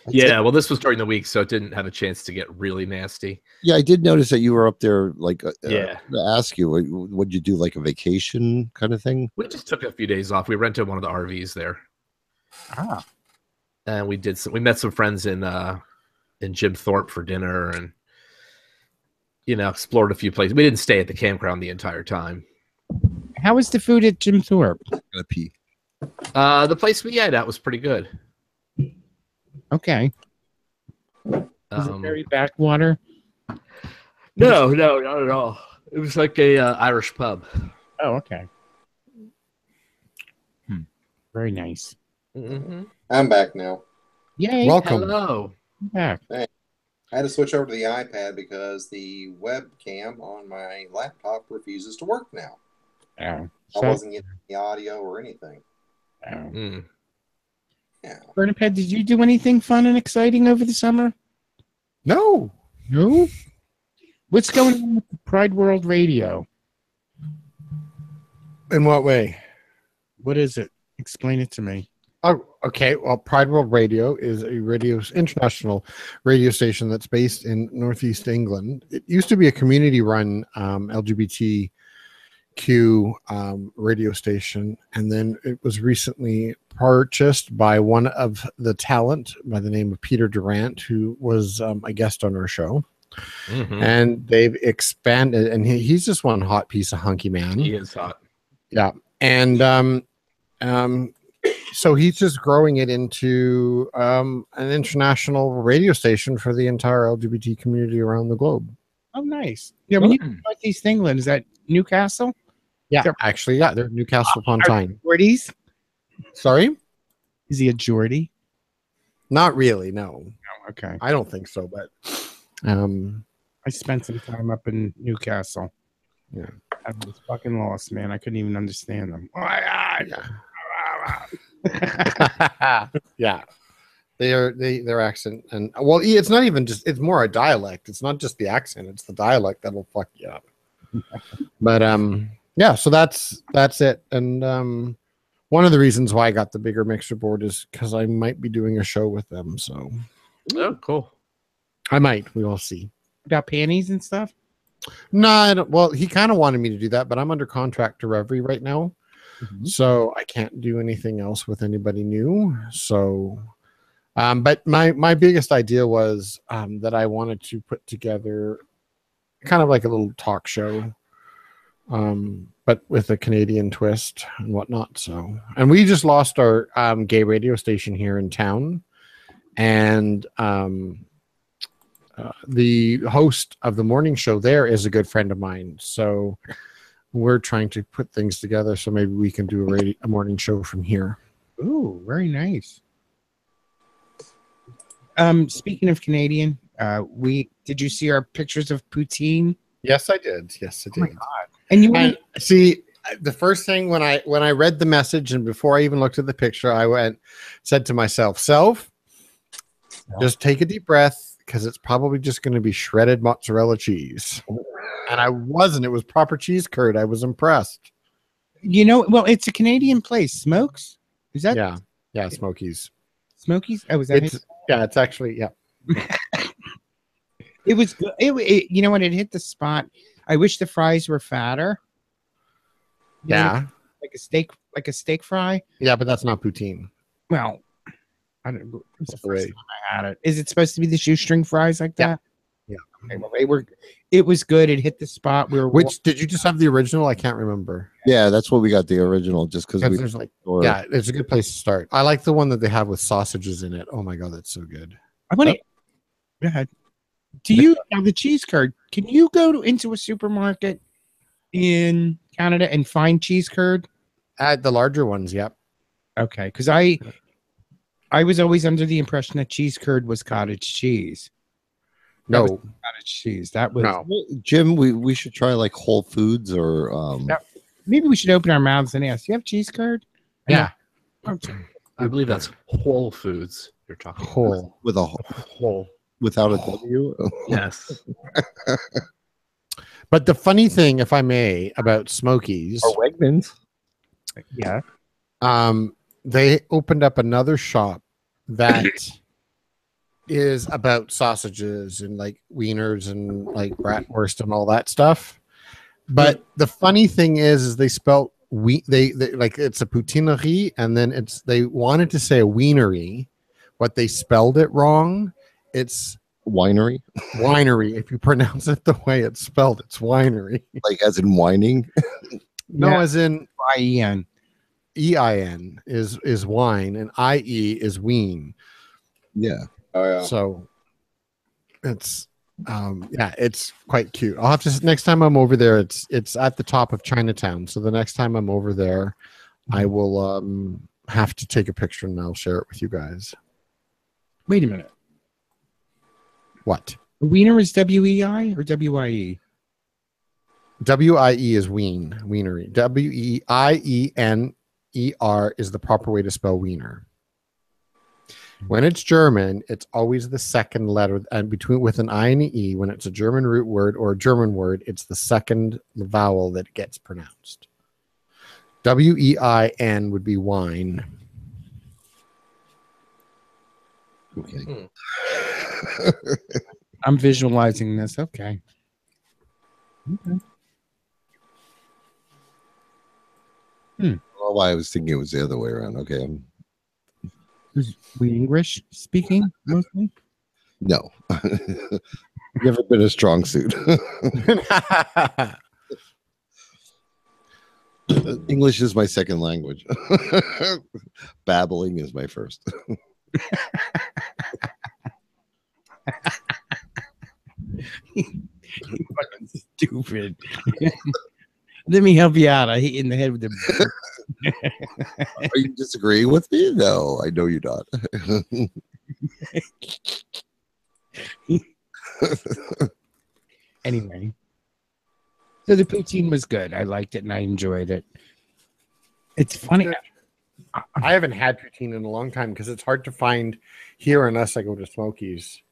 Yeah, well, this was during the week, so it didn't have a chance to get really nasty. yeah, I did notice that you were up there. Like, Yeah. to ask you, would you do like a vacation kind of thing? We just took a few days off. We rented one of the RVs there, Ah, and we met some friends in Jim Thorpe for dinner, and explored a few places. We didn't stay at the campground the entire time. how was the food at Jim Thorpe? Gonna pee. The place we ate at was pretty good. Okay. Was it Um, very backwater? no, not at all. It was like a Irish pub. Oh, okay. Very nice. Mm-hmm. I'm back now. Yay. Welcome. Hello. Back. I had to switch over to the iPad because the webcam on my laptop refuses to work now. Oh. I So, wasn't getting the audio or anything. Mm. Yeah. Bernadette, did you do anything fun and exciting over the summer? No. No. What's going on with the Pride World Radio? In what way? What is it? Explain it to me. Oh, okay. Well, Pride World Radio is a international radio station that's based in Northeast England. It used to be a community-run LGBTQ radio station, and then it was recently purchased by one of the talent by the name of Peter Durant, who was a guest on our show. Mhm. And they've expanded, and he's just one hot piece of hunky man. He is hot. Yeah, and so he's just growing it into an international radio station for the entire LGBT community around the globe. Oh, nice. Yeah, when you go to Northeast England, is that Newcastle? Yeah, They're- actually, yeah, they're Newcastle upon Tyne. Geordies? Sorry, Is he a Geordie? not really. No, Oh, okay. I don't think so. But I spent some time up in Newcastle. Yeah. I was fucking lost, man. I couldn't even understand them. Oh my God. yeah, their accent, and well, it's not even just, it's more a dialect. It's not just the accent, it's the dialect that'll fuck you up. But yeah, so that's it. And one of the reasons why I got the bigger mixer board is because I might be doing a show with them. So Oh, cool. I might, we will see. About panties and stuff? No, I don't, well, he kind of wanted me to do that, but I'm under contract to Reverie right now. So I can't do anything else with anybody new. So but my biggest idea was that I wanted to put together kind of like a little talk show, but with a Canadian twist and whatnot. So, and we just lost our gay radio station here in town, and the host of the morning show there is a good friend of mine. So we're trying to put things together so maybe we can do a morning show from here. Ooh, very nice. Speaking of Canadian, did you see our pictures of poutine? Yes, I did. Yes, I did. Oh my God. And you And see, the first thing when I read the message and before I even looked at the picture, I said to myself, just take a deep breath because it's probably just going to be shredded mozzarella cheese. And I wasn't. It was proper cheese curd. I was impressed. well, it's a Canadian place. Smokes? Is that Yeah, Smokies. Smokies? Oh, was that It's it's actually It was good. You know when it hit the spot. I wish the fries were fatter. Yeah. Like a steak fry. Yeah, but that's not poutine. Well, I don't know. It's the Right. first time I had it. Is it supposed to be the shoestring fries like Yeah. that? Yeah. Okay, well, it was good. It hit the spot. Which did you just have the original? I can't remember. Yeah, that's what we got, the original, just because we There's like, or yeah, it's a good place to start. I like the one that they have with sausages in it. Oh my god, that's so good. I want to. Go ahead. Do you now the cheese curd? Can you go into a supermarket in Canada and find cheese curd? The larger ones, yep. Okay, because I was always under the impression that cheese curd was cottage cheese. That was No, cottage cheese. That was no. Jim, we should try like Whole Foods or Yeah. Maybe we should open our mouths and ask. Do you have cheese curd? Yeah, I believe that's Whole Foods you're talking about. whole. with a Whole. without a W. Yes. But the funny thing, if I may, about Smokies, Wegmans. Yeah. they opened up another shop that is about sausages and like wieners and like bratwurst and all that stuff. But the funny thing is they spelt they like it's a poutinerie, and then they wanted to say a wienery, but they spelled it wrong. It's Winery, winery. If you pronounce it the way it's spelled, it's winery. like as in whining. No, Yeah. as in IEN. EIN is wine and IE is ween. Yeah. Oh yeah. So it's it's quite cute. I'll have to next time I'm over there. It's at the top of Chinatown. So the next time I'm over there, I will have to take a picture and I'll share it with you guys. Wait a minute. What? Wiener is WEI or WIE? W-I-E is ween, wienery. W-E-I-E-N-E-R is the proper way to spell wiener. When it's German, it's always the second letter, and between with an I and an E. When it's a German root word or a German word, it's the second vowel that gets pronounced. W-E-I-N would be wine. Okay. I'm visualizing this. Okay. Well, I was thinking it was the other way around. Okay. Is we English speaking mostly? No. Never been a strong suit. English is my second language. Babbling is my first. Fucking stupid. Let me help you out. I hit you in the head with the. Are you disagreeing with me? No, I know you're not. Anyway, so the poutine was good. I liked it and I enjoyed it. It's funny. I haven't had poutine in a long time because it's hard to find here unless I go to Smokies.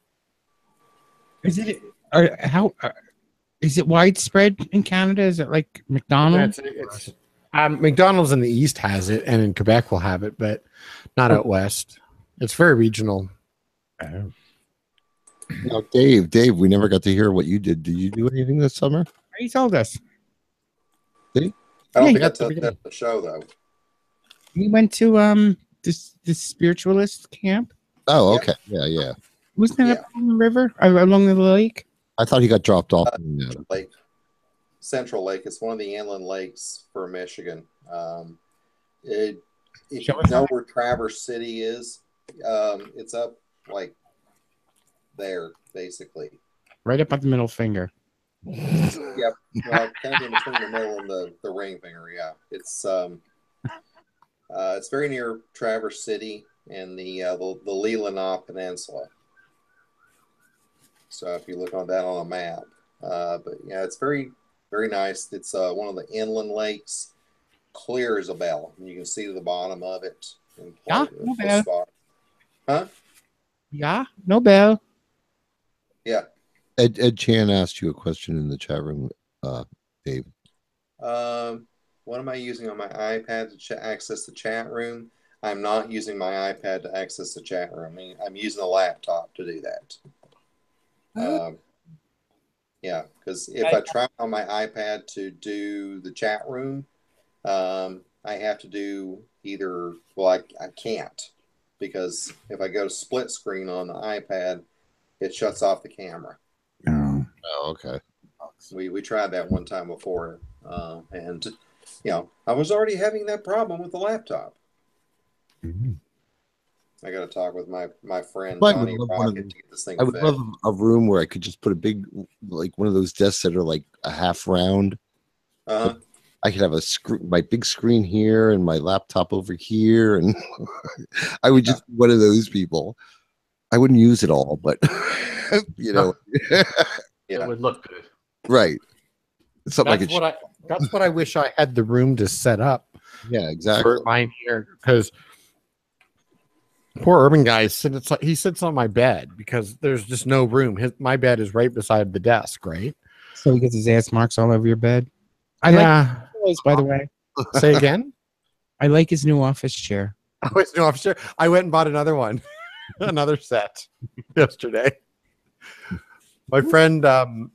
Is it? Or how? Is it widespread in Canada? Is it like McDonald's? It's McDonald's in the East has it, and in Quebec will have it, but not out West. It's very regional. Oh. Now, Dave, we never got to hear what you did. Did you do anything this summer? He told us. I don't Yeah, think that's the that's the show though. He went to this spiritualist camp. Oh, Yep. okay. Yeah. Wasn't that Yeah. up on the river along the lake? I thought he got dropped off. Lake, Central Lake. It's one of the inland lakes for Michigan. If Show you us know where Traverse City is, it's up like there, basically. Right up at the middle finger. Yep, well, kind of in between the middle and the ring finger. Yeah, it's very near Traverse City and the Leelanau Peninsula. So if you look on that on a map, but yeah, it's very, very nice. It's one of the inland lakes, clear as a bell, and you can see to the bottom of it. Yeah, no bad. Huh? Yeah, no bell. Yeah. Ed Chan asked you a question in the chat room, Dave. What am I using on my iPad to access the chat room? I'm not using my iPad to access the chat room. I mean, I'm using a laptop to do that. Yeah, because if I try on my iPad to do the chat room, I have to do either, well, I can't, because if I go to split screen on the iPad, it shuts off the camera. Oh. Oh, okay. We tried that one time before, and I was already having that problem with the laptop. Mm-hmm. I got to talk with my friend I would Johnny love one of Rocket to get this thing I would fixed. love a room where I could just put a big, like one of those desks that are like a half round. Uh-huh. I could have my big screen here and my laptop over here, and I would just be one of those people. I wouldn't use it all, but Yeah. It would look good. right. Something That's what I wish I had the room to set up yeah, exactly. for mine here, because poor urban guy he sits on my bed because there's just no room. My bed is right beside the desk, right? So he gets his ass marks all over your bed. I like his, by the way. Say again. I like his new office chair. Oh, it's no officer. I went and bought another one, another set yesterday. My friend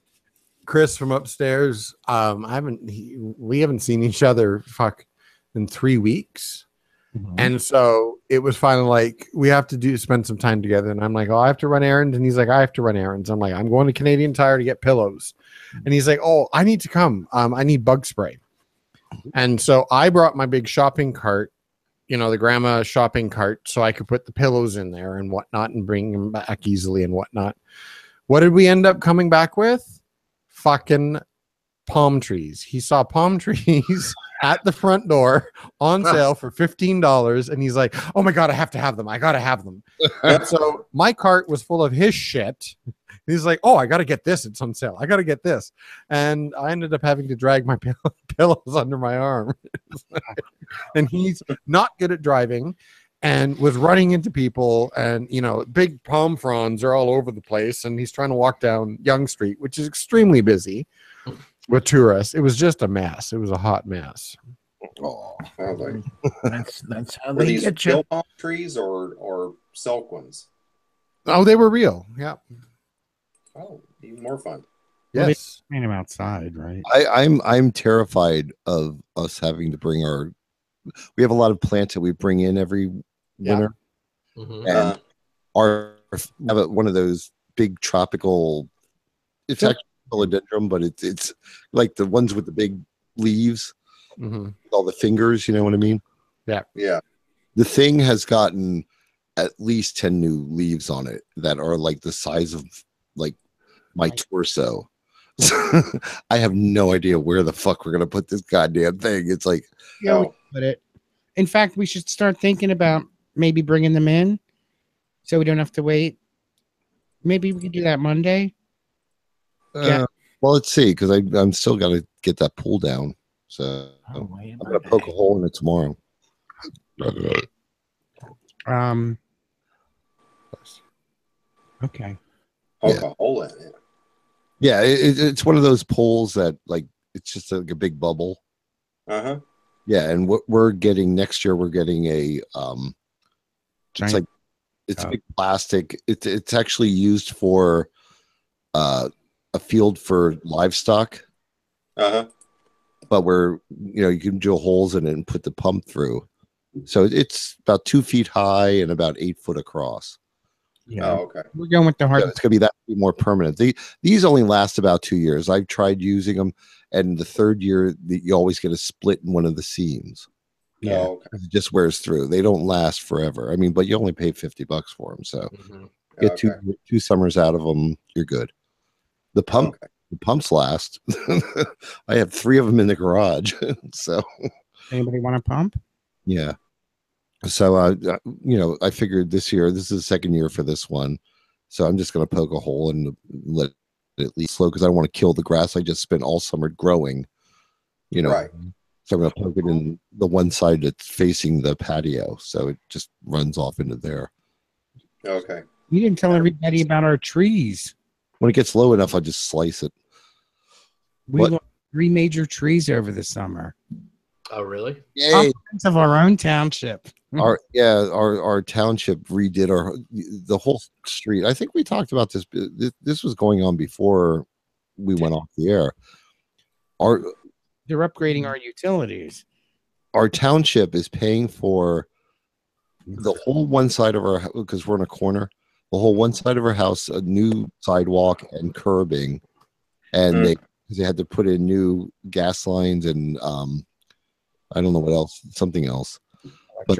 Chris from upstairs. We haven't seen each other in 3 weeks. Mm-hmm. And so it was finally like, we have to spend some time together. And I'm like, oh, I have to run errands. And he's like, I have to run errands. I'm like, I'm going to Canadian Tire to get pillows. And he's like, oh, I need to come. I need bug spray. And so I brought my big shopping cart, the grandma shopping cart, so I could put the pillows in there and whatnot and bring them back easily and whatnot. What did we end up coming back with? Fucking palm trees. He saw palm trees at the front door on sale for $15. And he's like, oh my God, I have to have them. I got to have them. And so my cart was full of his shit. He's like, oh, I got to get this. It's on sale. I got to get this. And I ended up having to drag my pillows under my arm. And he's not good at driving and was running into people. And, you know, big palm fronds are all over the place. And he's trying to walk down Young Street, which is extremely busy with tourists. It was just a mess. It was a hot mess. Oh, That's how were they these get real you. palm trees or silk ones? Oh, they were real. Yeah. Oh, even more fun. Well, they Yes. paint them outside, right? I'm terrified of us having to bring our. We have a lot of plants that we bring in every winter, Mhm. and our we have one of those big tropical. It's actually philodendron, but it's like the ones with the big leaves, Mhm. with all the fingers. You know what I mean? Yeah. The thing has gotten at least 10 new leaves on it that are like the size of like my torso. I have no idea where the fuck we're gonna put this goddamn thing. It's like, Yeah, we Oh, put it. In fact, we should start thinking about maybe bringing them in, so we don't have to wait. Maybe we could do that Monday. Yeah. well, let's see, because I'm still gotta get that pull down. So Oh, wait a I'm gonna poke a minute. hole in it tomorrow. Um. Okay. poke a hole in it. Yeah, it's one of those poles that like it's just like a big bubble. Uh-huh. Yeah, and what we're getting next year, we're getting a it's Giant- like it's big plastic. It's actually used for a field for livestock, Uh-huh. but you can drill holes in it and put the pump through. So it's about 2 feet high and about 8 foot across. Yeah. Oh, okay. We're going with the hard. So it's gonna be that more permanent. These only last about 2 years. I've tried using them, and the third year you always get a split in one of the seams. Yeah. Oh, okay. It just wears through. They don't last forever. I mean, but you only pay $50 for them, so Mhm. get Okay. two summers out of them, you're good. The Okay. pumps last. I have 3 of them in the garage, so Anybody want a pump? yeah. So I figured this year, this is the second year for this one, so I'm just gonna poke a hole and let it leak slow because I don't want to kill the grass I just spent all summer growing. Right. So I'm gonna poke it in the one side that's facing the patio, so it just runs off into there. Okay. You didn't tell everybody about our trees. When it gets low enough, I just slice it. We What? lost 3 major trees over the summer. Oh, really? Yay! Of our own township. Our township redid the whole street. I think we talked about this. This was going on before we went off the air. They're upgrading our utilities. Our township is paying for the whole one side of our, because we're in a corner, the whole one side of our house, a new sidewalk and curbing, and they had to put in new gas lines and I don't know what else, something else, but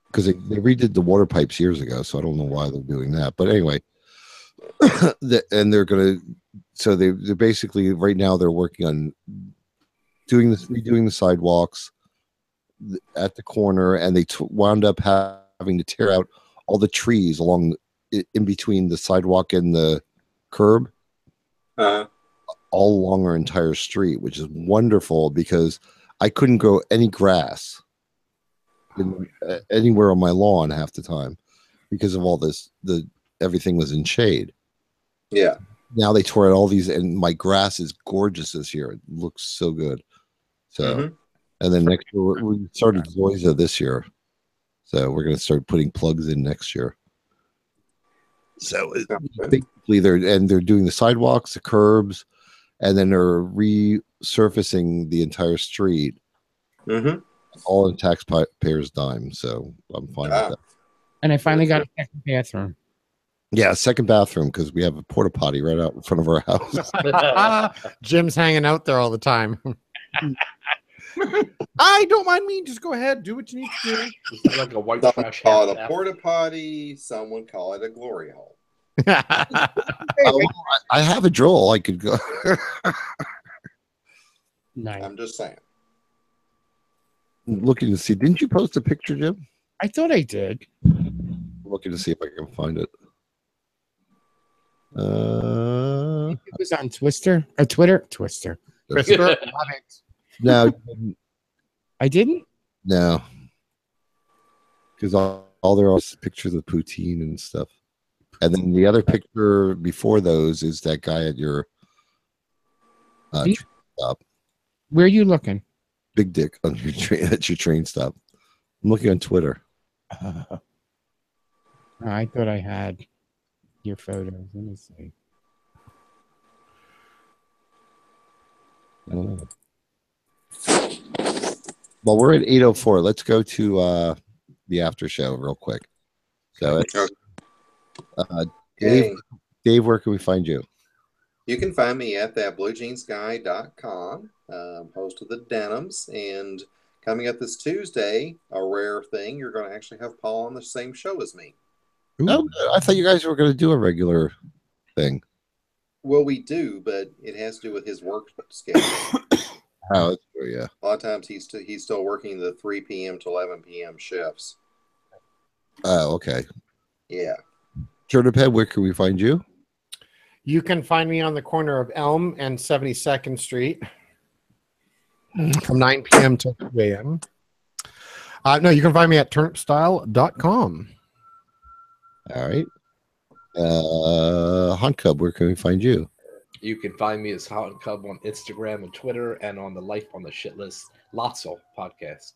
because they redid the water pipes years ago, so I don't know why they're doing that. But anyway, and they're gonna, so they're basically right now they're working on redoing the sidewalks at the corner, and they wound up having to tear out all the trees along in between the sidewalk and the curb, Uh-huh. all along our entire street, which is wonderful because I couldn't grow any grass anywhere on my lawn half the time because of all this. Everything was in shade. Yeah. Now they tore out all these, and my grass is gorgeous this year. It looks so good. So, Mhm. and then next year we started Zoysia this year, so we're going to start putting plugs in next year. So basically, they're doing the sidewalks, the curbs, and then they're resurfacing the entire street, Mm-hmm. all in taxpayers' dime. So I'm fine with that. And I finally got a second bathroom. Yeah, second bathroom because we have a porta potty right out in front of our house. Jim's hanging out there all the time. I don't mind me. Just go ahead. Do what you need to do. It's like a white Some trash. call it a half-bath. porta potty. Someone call it a glory hole. I have a drill. I could go. Nice. I'm just saying. looking to see. Didn't you post a picture, Jim? I thought I did. I'm looking to see if I can find it. It was on Twitter. Twitter. Christopher, love it. No, I didn't. no, because all there are is pictures of poutine and stuff, and then the other picture before those is that guy at your train stop. Where are you looking? Big dick on your train at your train stop. I'm looking on Twitter. I thought I had your photos. Let me see. Well, we're at 8:04. Let's go to the after show real quick. So, Dave, where can we find you? You can find me at thatbluejeansguy.com, host of the Denims. And coming up this Tuesday, a rare thing, you're going to actually have Paul on the same show as me. Oh, I thought you guys were going to do a regular thing. Well, we do, but it has to do with his work schedule. Oh, that's true, yeah. A lot of times he's still working the 3 p.m. to 11 p.m. shifts. Oh, okay. Yeah. Turniphead, where can we find you? You can find me on the corner of Elm and 72nd Street from 9 p.m. to 2 a.m. No, you can find me at turnipstyle.com. All right. Hunt Cub, where can we find you? You can find me as Hot and Cub on Instagram and Twitter, and on the Life on the Shit List Lotso podcast.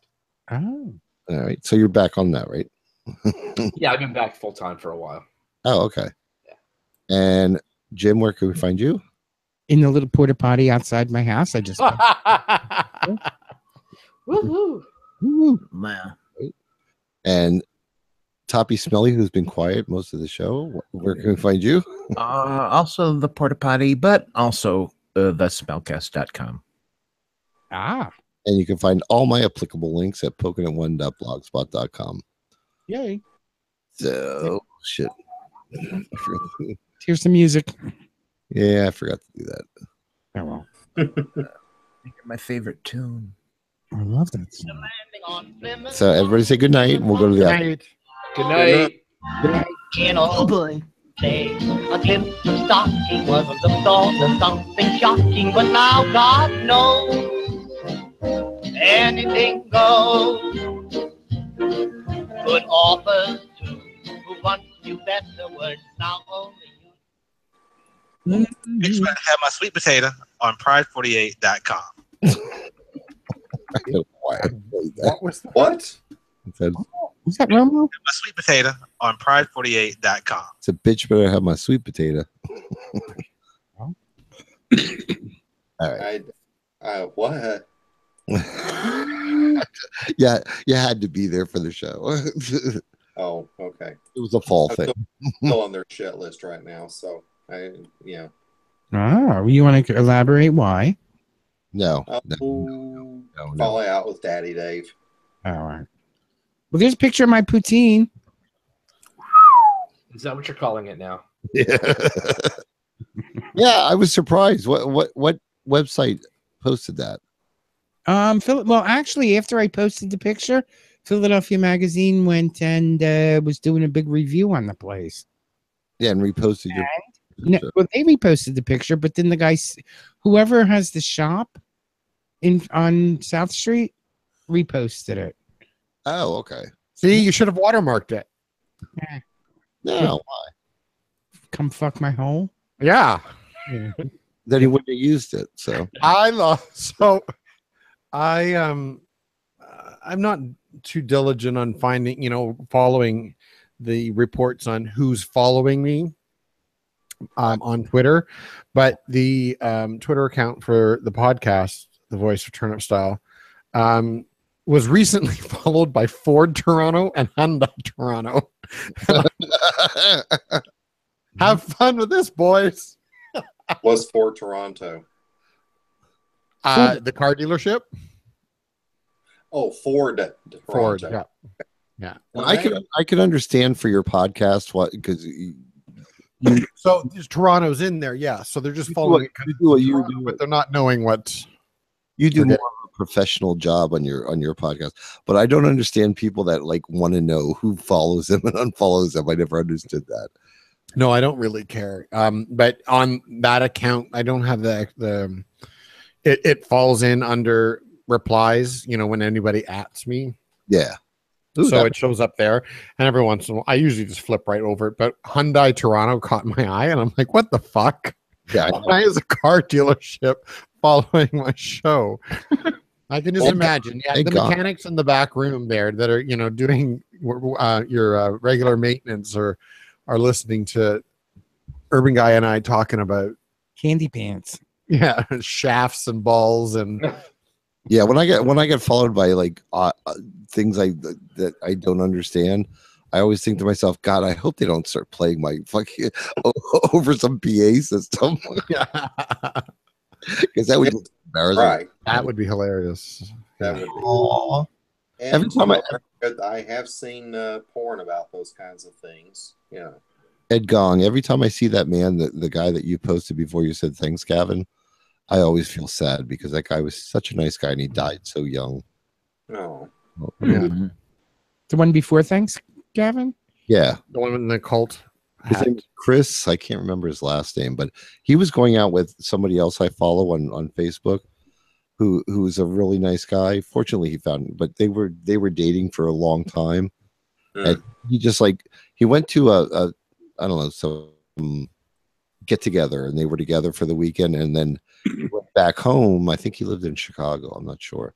Oh. All right. So you're back on that, right? Yeah, I've been back full time for a while. Oh, okay. Yeah. And Jim, where can we find you? In the little porta potty outside my house. I just Woohoo! Man. And Toppy Smelly, who's been quiet most of the show, where can we find you? Also the porta potty, but also the smellcast.com. Ah. And you can find all my applicable links at pokinit1.blogspot.com. Yay. So, shit. Here's some music. Yeah, I forgot to do that. Oh, well. My favorite tune. I love that song. So, everybody say good night, and we'll go to the after. Good night. In a play, a glimpse of stocking wasn't the thought of something shocking, but now God knows anything goes. Good authors too, who once knew better words, now only you. Expect to have my sweet potato on pride48.com. I don't know why I played that. What was that? What? It said, Was that Romo? My sweet potato on pride48.com. it's a bitch better have my sweet potato. All right. What? Yeah, you had to be there for the show. It Oh, okay. was a fall I'm thing. still on their shit list right now, so yeah. Ah, you want to elaborate why? No, Oh, no. falling out with Daddy Dave. All right. Well, there's a picture of my poutine. Is that what you're calling it now? Yeah. Yeah, I was surprised. What website posted that? Well, actually, after I posted the picture, Philadelphia Magazine went and was doing a big review on the place. Yeah, and reposted your No, well, they reposted the picture, but then the guy, whoever has the shop on South Street, reposted it. Oh, okay. See, you should have watermarked it. No, Come fuck my hole. Yeah. then he wouldn't have used it. So I'm not too diligent on following the reports on who's following me on Twitter, but the Twitter account for the podcast, The Voice of Turnip Style, was recently followed by Ford Toronto and Hyundai Toronto. Have fun with this, boys. Was for Toronto. The car dealership. Oh, Ford. Toronto. Ford. Yeah. Well, I could understand for your podcast because So Toronto's in there, yeah. So they're just You do following what- you do what you Toronto, do. but they're not knowing what. you do Okay. more of a professional job on your podcast, but I don't understand people that like want to know who follows him and unfollows him. I never understood that. No, I don't really care. But on that account, I don't have it falls in under replies, when anybody ats me. Yeah. Ooh, So it shows up there, and every once in a while, I usually just flip right over it. But Hyundai Toronto caught my eye, and I'm like, what the fuck? Yeah, Why is a car dealership following my show? I can just imagine. Yeah, the mechanics in the back room there that are, doing your regular maintenance or are listening to Urban Guy and I talking about Candy pants. Yeah, shafts and balls and yeah. When I get followed by like things that I don't understand, I always think to myself, God, I hope they don't start playing my fucking over some PA system. Because that would be embarrassing. Right. That would be hilarious. That would be. Aww. And Every time I have seen porn about those kinds of things. Yeah. Ed Gong, every time I see that man, the guy that you posted before you said thanks, Gavin, I always feel sad because that guy was such a nice guy and he died so young. Oh. Yeah. The one before thanks, Gavin? Yeah. The one in the cult. His name is Chris. I can't remember his last name, but he was going out with somebody else I follow on Facebook who's a really nice guy. Fortunately, he found, but they were dating for a long time. And he just he went to a I don't know, so get together, and they were together for the weekend, and then he went back home. I think he lived in Chicago. I'm not sure.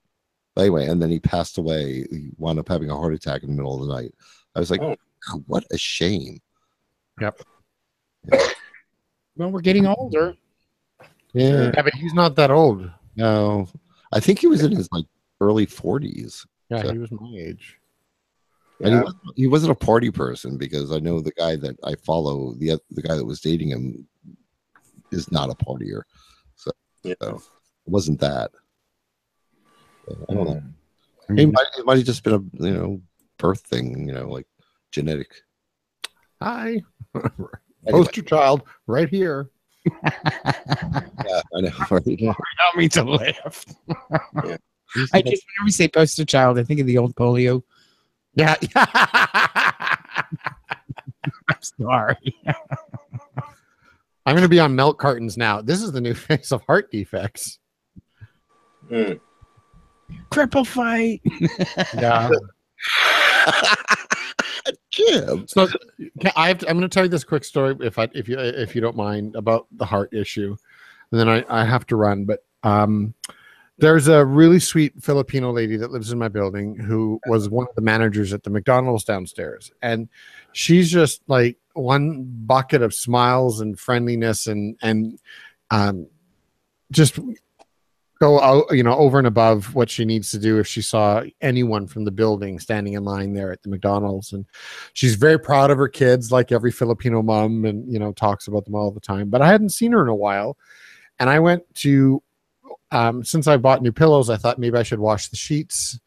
But anyway, and then he passed away. He wound up having a heart attack in the middle of the night. I was like, God, what a shame. Yep. Yeah. Well, we're getting older. Yeah. Yeah, but he's not that old. No, I think he was in his early 40s. Yeah, So. he was my age. And he wasn't a party person, because I know the guy that I follow, the guy that was dating him, is not a partier. So, it wasn't that. So, I don't know. It might have just been a birth thing, like genetic. Hi. Poster child right here. Yeah, I know. Right? Allow me to laugh. I just, whenever we say poster child, I think of the old polio. Yeah. I'm sorry. I'm going to be on milk cartons now. This is the new face of heart defects. Cripple fight. Yeah. Jim. So I'm going to tell you this quick story, if you don't mind, about the heart issue, and then I have to run. But there's a really sweet Filipino lady that lives in my building who was one of the managers at the McDonald's downstairs, and she's just like one bucket of smiles and friendliness and just go out, over and above what she needs to do if she saw anyone from the building standing in line there at the McDonald's. And she's very proud of her kids, like every Filipino mom, and talks about them all the time. But I hadn't seen her in a while, and I went to since I bought new pillows, I thought maybe I should wash the sheets.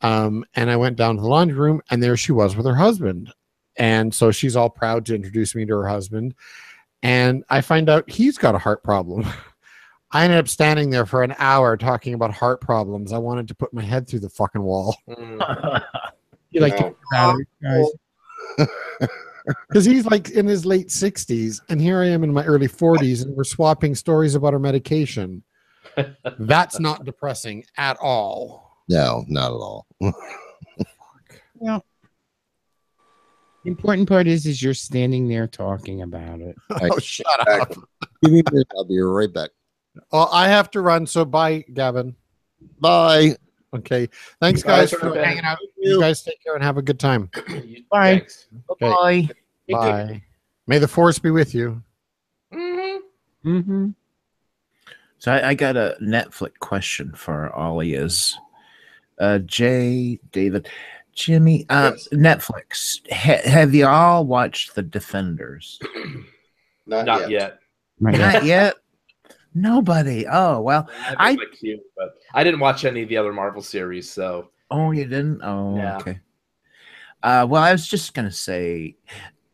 And I went down to the laundry room, and there she was with her husband. And so she's all proud to introduce me to her husband. And I find out he's got a heart problem. I ended up standing there for an hour talking about heart problems. I wanted to put my head through the fucking wall. You like to guys? Because he's like in his late 60s, and here I am in my early 40s, and we're swapping stories about our medication. That's not depressing at all. No, not at all. Yeah. The important part is you're standing there talking about it. Oh, shut up. Give me a minute, I'll be right back. Oh, I have to run, so bye, Gavin. Bye. Okay. Thanks, guys, for hanging out. You guys take care and have a good time. Bye. Okay. Bye. Bye. May the force be with you. Mm-hmm. So I got a Netflix question for all of yous. Jay, David, Jimmy, Yes. Netflix. Have you all watched The Defenders? Not yet. Not yet. Nobody. Oh well, I my queue, but I didn't watch any of the other Marvel series, so. Oh, you didn't? Oh, Yeah. okay. Well, I was just gonna say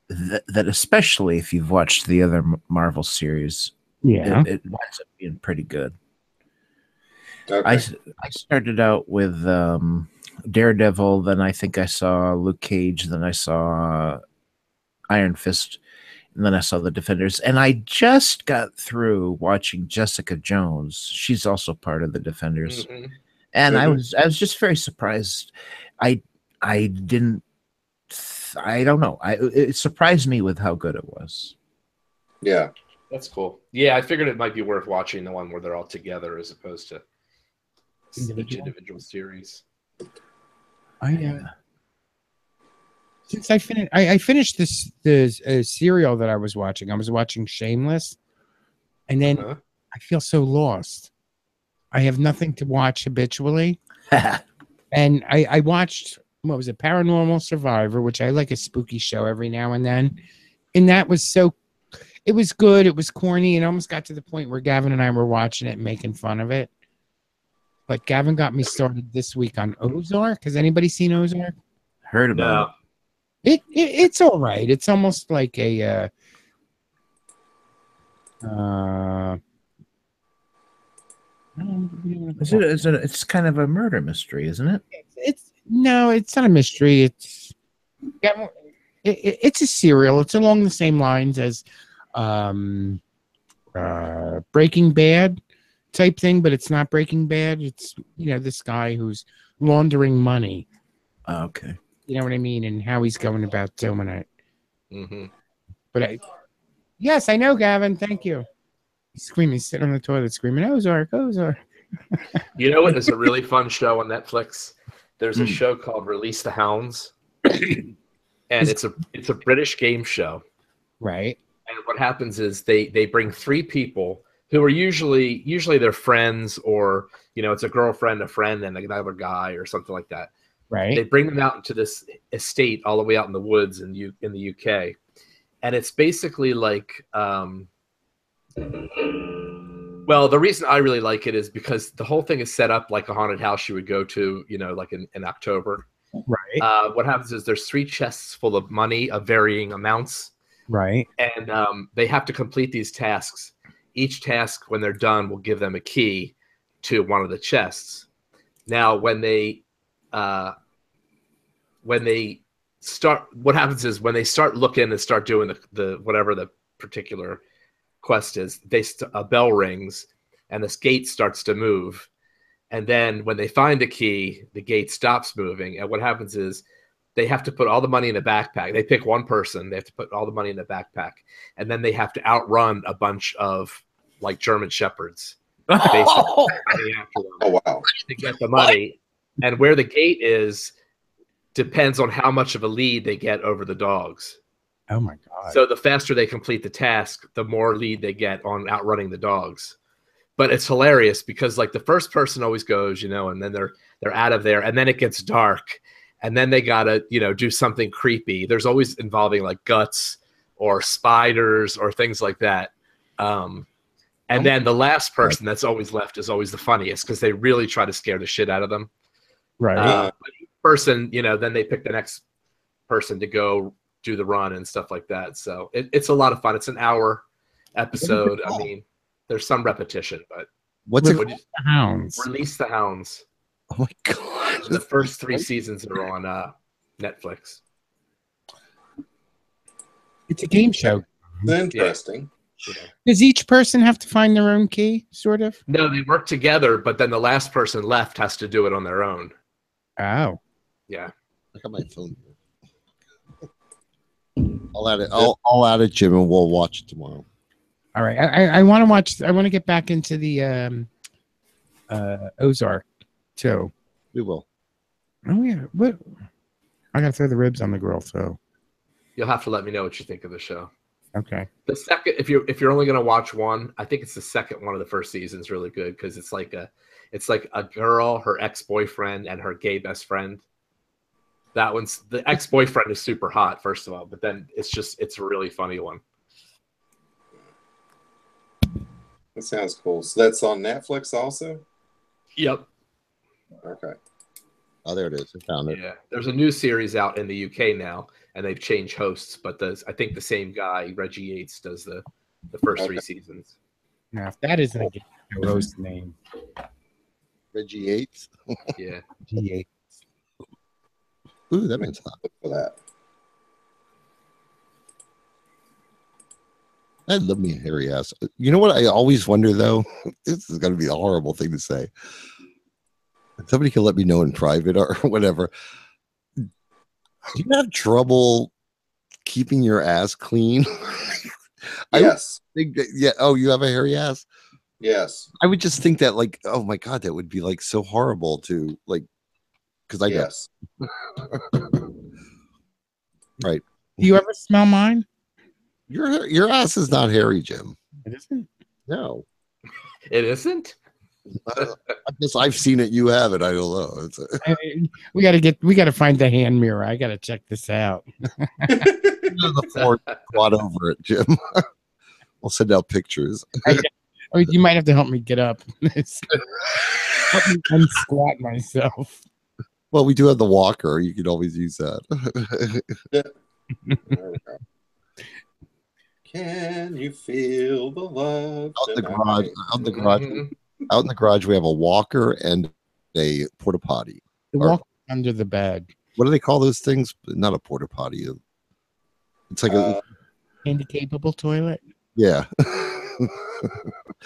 that especially if you've watched the other Marvel series, Yeah. it winds up being pretty good. I Okay. I started out with Daredevil, then I think I saw Luke Cage, then I saw Iron Fist, and then I saw the Defenders. And I just got through watching Jessica Jones. She's also part of the Defenders. Mhm. And I Mhm. was just very surprised. I didn't I don't know. It surprised me with how good it was. Yeah. That's cool. Yeah, I figured it might be worth watching the one where they're all together as opposed to each individual series. Since I finished the serial that I was watching. I was watching Shameless, and then Uh-huh. I feel so lost. I have nothing to watch habitually, and I watched, what was it, Paranormal Survivor, which I like, a spooky show every now and then, and that was so. It was good. It was corny, and almost got to the point where Gavin and I were watching it and making fun of it. But Gavin got me started this week on Ozark. Has anybody seen Ozark? Heard about No. It's all right. It's almost like a I don't know what it. to call it. It's kind of a murder mystery, isn't it? It's no, it's not a mystery. It's a serial. It's along the same lines as um, Breaking Bad type thing, but it's not Breaking Bad. It's, this guy who's laundering money. Okay. You know what I mean, and how he's going about doing it. Mm-hmm. But yes, I know, Gavin. Thank you. He's screaming. He's sitting on the toilet screaming, Ozark, Ozark. You know what is a really fun show on Netflix? There's a Hmm. show called Release the Hounds, and it's a British game show. Right. And what happens is they bring three people who are usually they're friends, or it's a girlfriend, a friend, and another guy or something like that. Right. They bring them out into this estate all the way out in the woods in the UK, and it's basically like. Well, the reason I really like it is because the whole thing is set up like a haunted house you would go to, like in October. Right. What happens is there's three chests full of money of varying amounts, Right. and they have to complete these tasks. Each task, when they're done, will give them a key to one of the chests. Now, when they start, what happens is when they start looking and start doing the whatever the particular quest is, a bell rings and this gate starts to move, and then when they find a key, the gate stops moving, and what happens is they have to put all the money in a backpack. They pick one person, they have to put all the money in the backpack, and then they have to outrun a bunch of like German shepherds basically running after them Oh wow. to get the money. And where the gate is depends on how much of a lead they get over the dogs. Oh my God. So the faster they complete the task, the more lead they get on outrunning the dogs. But it's hilarious because like the first person always goes, and then they're out of there, and then it gets dark, and then they gotta, do something creepy. There's always involving like guts or spiders or things like that. And then the last person that's always left is always the funniest because they really try to scare the shit out of them. Right. But each person, then they pick the next person to go do the run and stuff like that. So it's a lot of fun. It's an hour episode. I mean, there's some repetition, but What's it? The Hounds. Release the Hounds. Oh my god! The first 3 seasons are on Netflix. It's a game show. Interesting. Does each person have to find their own key, sort of? No, they work together, but then the last person left has to do it on their own. Oh. Yeah. I got my phone here. I'll add it. I'll add it, Jim, and we'll watch it tomorrow. All right. I want to watch. I want to get back into the Ozark too. We will. Oh yeah. What? I gotta throw the ribs on the grill too. You'll have to let me know what you think of the show. Okay. The second, if you're only gonna watch one, I think it's the second one of the first season is really good because it's like a girl, her ex-boyfriend, and her gay best friend. That one's the ex-boyfriend is super hot, first of all, but then it's a really funny one. That sounds cool. So that's on Netflix also? Yep. Okay. Oh, there it is. I found it. Yeah. There's a new series out in the UK now, and they've changed hosts, but I think the same guy, Reggie Yates, does the first 3 seasons. Now, if that isn't a game show host name. Reggie Yates. Yeah. G8. Ooh, that makes hot. Look for that. I love me a hairy ass. You know what I always wonder though? This is gonna be a horrible thing to say. Somebody can let me know in private or whatever. Do you have trouble keeping your ass clean? I would Yes. think that, yeah. Oh, you have a hairy ass? Yes. I would just think that, like, oh my God, that would be like so horrible to like, because I don't. Yes. Right. Do you ever smell mine? Your ass is not hairy, Jim. It isn't. No. It isn't? I guess I've seen it. You have it. I don't know. It's We gotta find the hand mirror. I gotta check this out. the floor squat over it, Jim. We'll send out pictures. Or you might have to help me get up. Help me unsquat myself. Well, we do have the walker. You can always use that. There we go. Can you feel the love? Out in the tonight? garage. Out in the garage. Mhm. Out in the garage, we have a walker and a porta potty. The Or- walk under the bed. What do they call those things? Not a porta potty. It's like a Handicapable toilet. yeah.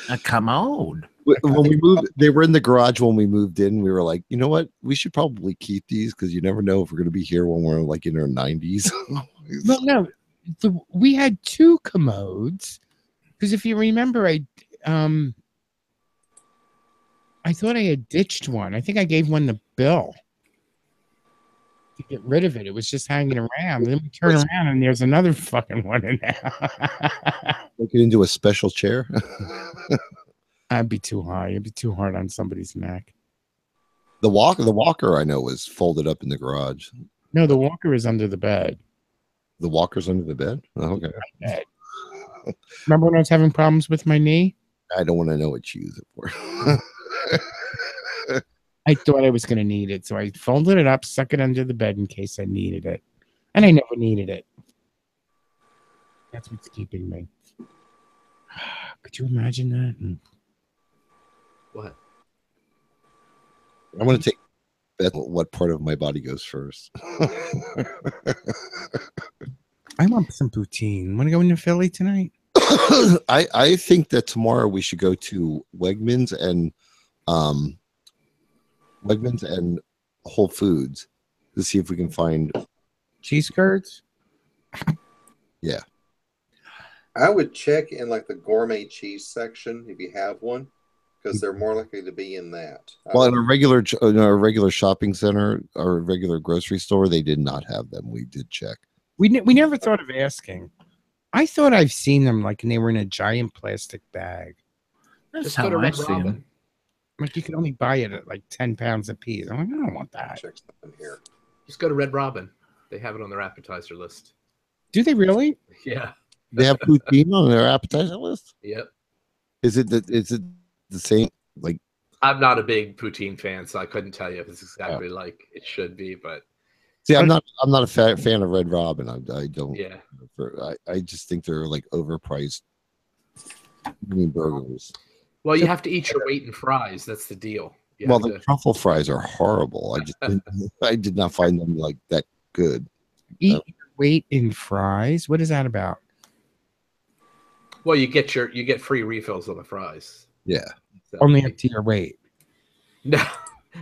A commode. When we moved, they were in the garage when we moved in. We were like, you know what? We should probably keep these because you never know if we're going to be here when we're like in our 90s. Well, no, we had two commodes because if you remember, I thought I had ditched one. I think I gave one to Bill to get rid of it. It was just hanging around. And then we turn around and there's another fucking one in there. Make it into a special chair. I'd be too high. It'd be too hard on somebody's neck. The walker I know was folded up in the garage. No, the walker is under the bed. The walker's under the bed. Oh, okay. Bed. Remember when I was having problems with my knee? I don't want to know what you use it for. I thought I was going to need it, so I folded it up, stuck it under the bed in case I needed it, and I never needed it. That's what's keeping me. Could you imagine that? What? I want to take bet what part of my body goes first. I want some poutine. Want to go into Philly tonight? I think that tomorrow we should go to Wegmans and Whole Foods to see if we can find Cheese curds? Yeah. I would check in like the gourmet cheese section if you have one, because they're more likely to be in that. Well, in a regular shopping center or a regular grocery store, they did not have them. We did check. We never thought of asking. I thought I've seen them like, and they were in a giant plastic bag. That's Just go to how I Red see Robin. them. Like you could only buy it at like 10 pounds a piece. I'm like, I don't want that. check something here. Just go to Red Robin. They have it on their appetizer list. Do they really? Yeah. They have poutine on their appetizer list. Yep. Is it the same? Like, I'm not a big poutine fan, so I couldn't tell you if it's exactly like it should be, but see, I'm not a fan of Red Robin. I don't. yeah. I just think they're like overpriced mini burgers. Well, you have to eat your weight in fries. That's the deal. You Well, have the to- truffle fries are horrible. I did not find them like that good. Eat your weight in fries? What is that about? well, you get free refills on the fries. Yeah. So- Only up to your weight. No,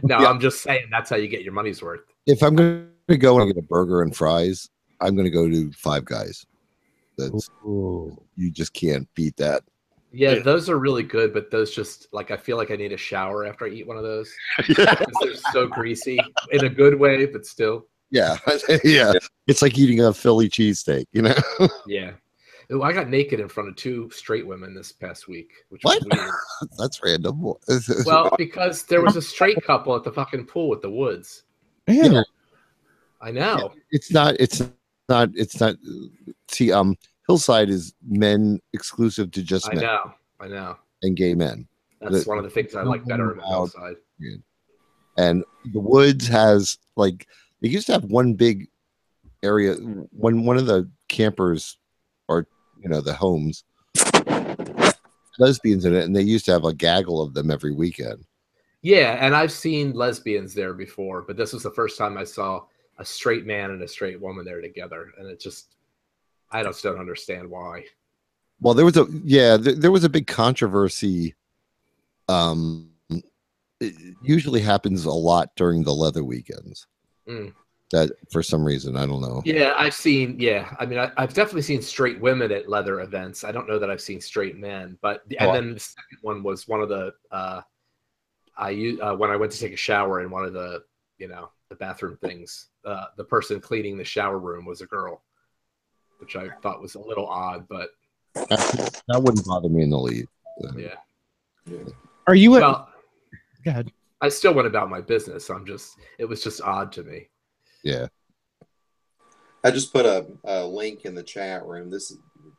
no, Yeah. I'm just saying that's how you get your money's worth. If I'm going to go and get a burger and fries, I'm going to go to Five Guys. That's Ooh. you just can't beat that. Yeah, those are really good, but those just like I feel like I need a shower after I eat one of those. Yeah. Because they're so greasy in a good way, but still. Yeah. Yeah. It's like eating a Philly cheesesteak, you know? Yeah. Ooh, I got naked in front of 2 straight women this past week, which What? was weird. That's random. Well, because there was a straight couple at the fucking pool at the woods. Yeah. I know. It's not. See, Hillside is men exclusive to just men I know. and gay men. That's one of the things I like better about outside. And the woods has like they used to have one big area when one of the campers or the homes lesbians in it, and they used to have a gaggle of them every weekend. Yeah, and I've seen lesbians there before, but this was the first time I saw a straight man and a straight woman there together, and it just I just don't understand why. Well, there was a big controversy. It usually happens a lot during the leather weekends. Mm. That for some reason, I don't know. Yeah, I've seen. Yeah, I mean, I've definitely seen straight women at leather events. I don't know that I've seen straight men, but and then the second one was one of the when I went to take a shower in one of the the bathroom things. The person cleaning the shower room was a girl, which I thought was a little odd, but that wouldn't bother me in the least. Yeah. Are you? Well, go ahead. I still went about my business. It was just odd to me. Yeah. I just put a link in the chat room.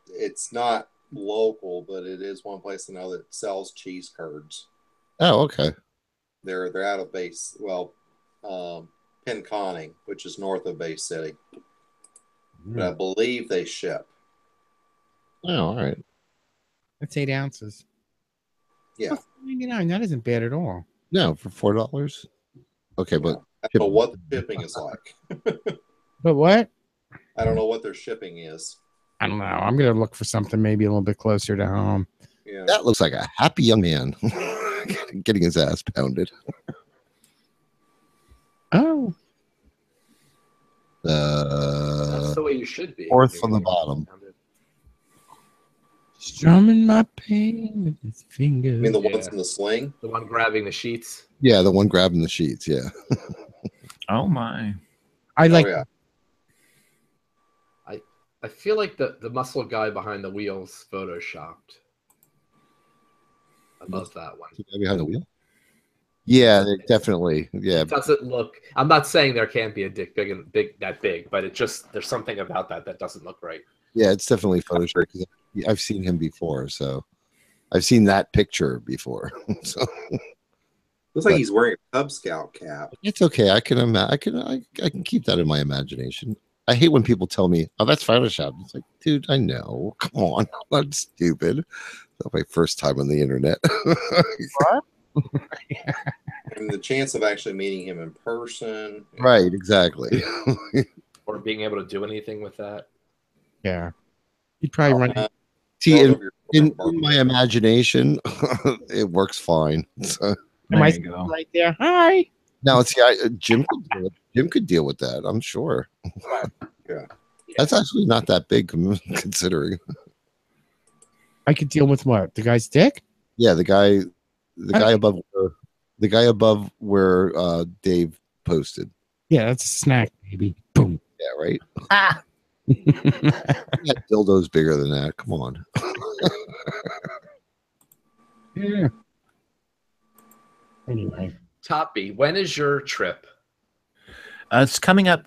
It's not local, but it is one place I know that sells cheese curds. Oh, okay. They're out of base. Well, Pinconning, which is north of Bay City. But I believe they ship. Oh, all right. That's 8 ounces. Yeah. $4.99. That isn't bad at all. No, for $4. Okay, but I don't know what the shipping is like. But what? I don't know what their shipping is. I don't know. I'm gonna look for something maybe a little bit closer to home. Yeah. That looks like a happy young man getting his ass pounded. Oh. That's the way you should be. Fourth from the bottom. Strumming my pain with his fingers. I mean the ones in the sling? The one grabbing the sheets? Yeah, the one grabbing the sheets, yeah. Oh my. I like yeah. I feel like the muscle guy behind the wheels photoshopped. I love that one. The guy behind the wheel? Yeah, they definitely. Yeah. It doesn't look. I'm not saying there can't be a dick that big, but there's something about that doesn't look right. Yeah, it's definitely Photoshop because I've seen him before, so I've seen that picture before. So looks like he's wearing a Cub Scout cap. It's okay. I can keep that in my imagination. I hate when people tell me, "Oh, that's Photoshop." It's like, dude, I know. Come on, I'm not stupid. That's my first time on the internet. what? And the chance of actually meeting him in person. Right, exactly. Or being able to do anything with that. Yeah. You'd probably run. See, in my imagination, it works fine. So, Am I right there? Hi. now, see, Jim could deal with that. I'm sure. Yeah, that's actually not that big considering. I could deal with what? The guy's dick? Yeah, the guy above where Dave posted. Yeah, that's a snack, baby. Boom. Yeah, right. Ah. Yeah, dildo's bigger than that. Come on. Yeah. Anyway, Toppy, when is your trip? It's coming up.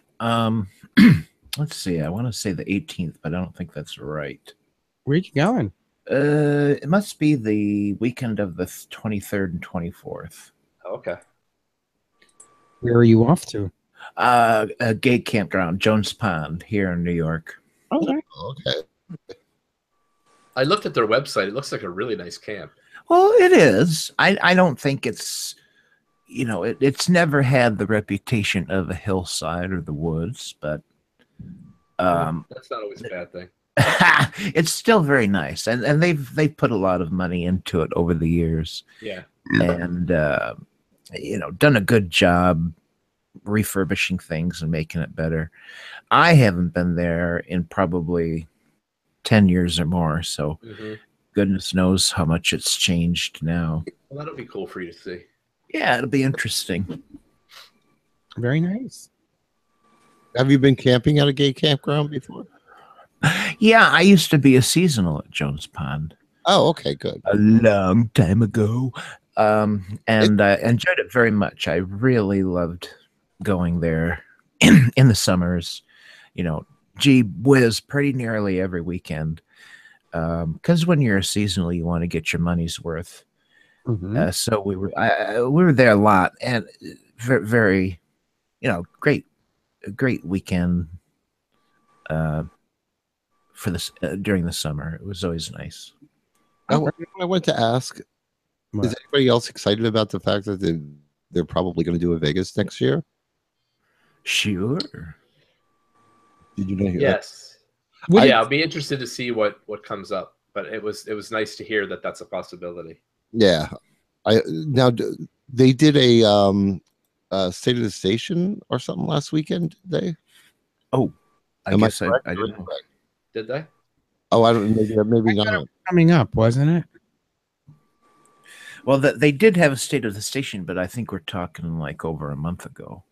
Let's see. I want to say the 18th, but I don't think that's right. Where'd you going? It must be the weekend of the 23rd and 24th. Okay. Where are you off to? A gay campground, Jones Pond, here in New York. Okay. Okay. I looked at their website. It looks like a really nice camp. Well, it is. I don't think it's, it's never had the reputation of a hillside or the woods, but that's not always a bad thing. it's still very nice, and they've put a lot of money into it over the years. Yeah, and done a good job refurbishing things and making it better. I haven't been there in probably 10 years or more, so goodness knows how much it's changed now. Well, that'll be cool for you to see. Yeah, it'll be interesting. Very nice. Have you been camping at a gay campground before? Yeah, I used to be a seasonal at Jones Pond. Oh, okay, good. A long time ago. And I enjoyed it very much. I really loved going there in the summers. Gee whiz, pretty nearly every weekend. Because when you're a seasonal, you want to get your money's worth. So we were there a lot, and very, great weekend. For this during the summer, it was always nice. I went to ask, But Is anybody else excited about the fact that they're probably going to do a Vegas next year? Sure. Did you know? Yes. I- Yeah, I'll be interested to see what comes up. But it was nice to hear that that's a possibility. Yeah. They did a State of the Station or something last weekend. Did they? Oh, I Am I guess I correct or didn't know. incorrect? Did they? Oh, I don't. Maybe not. coming up, wasn't it? Well, they did have a State of the Station, but I think we're talking like over a month ago.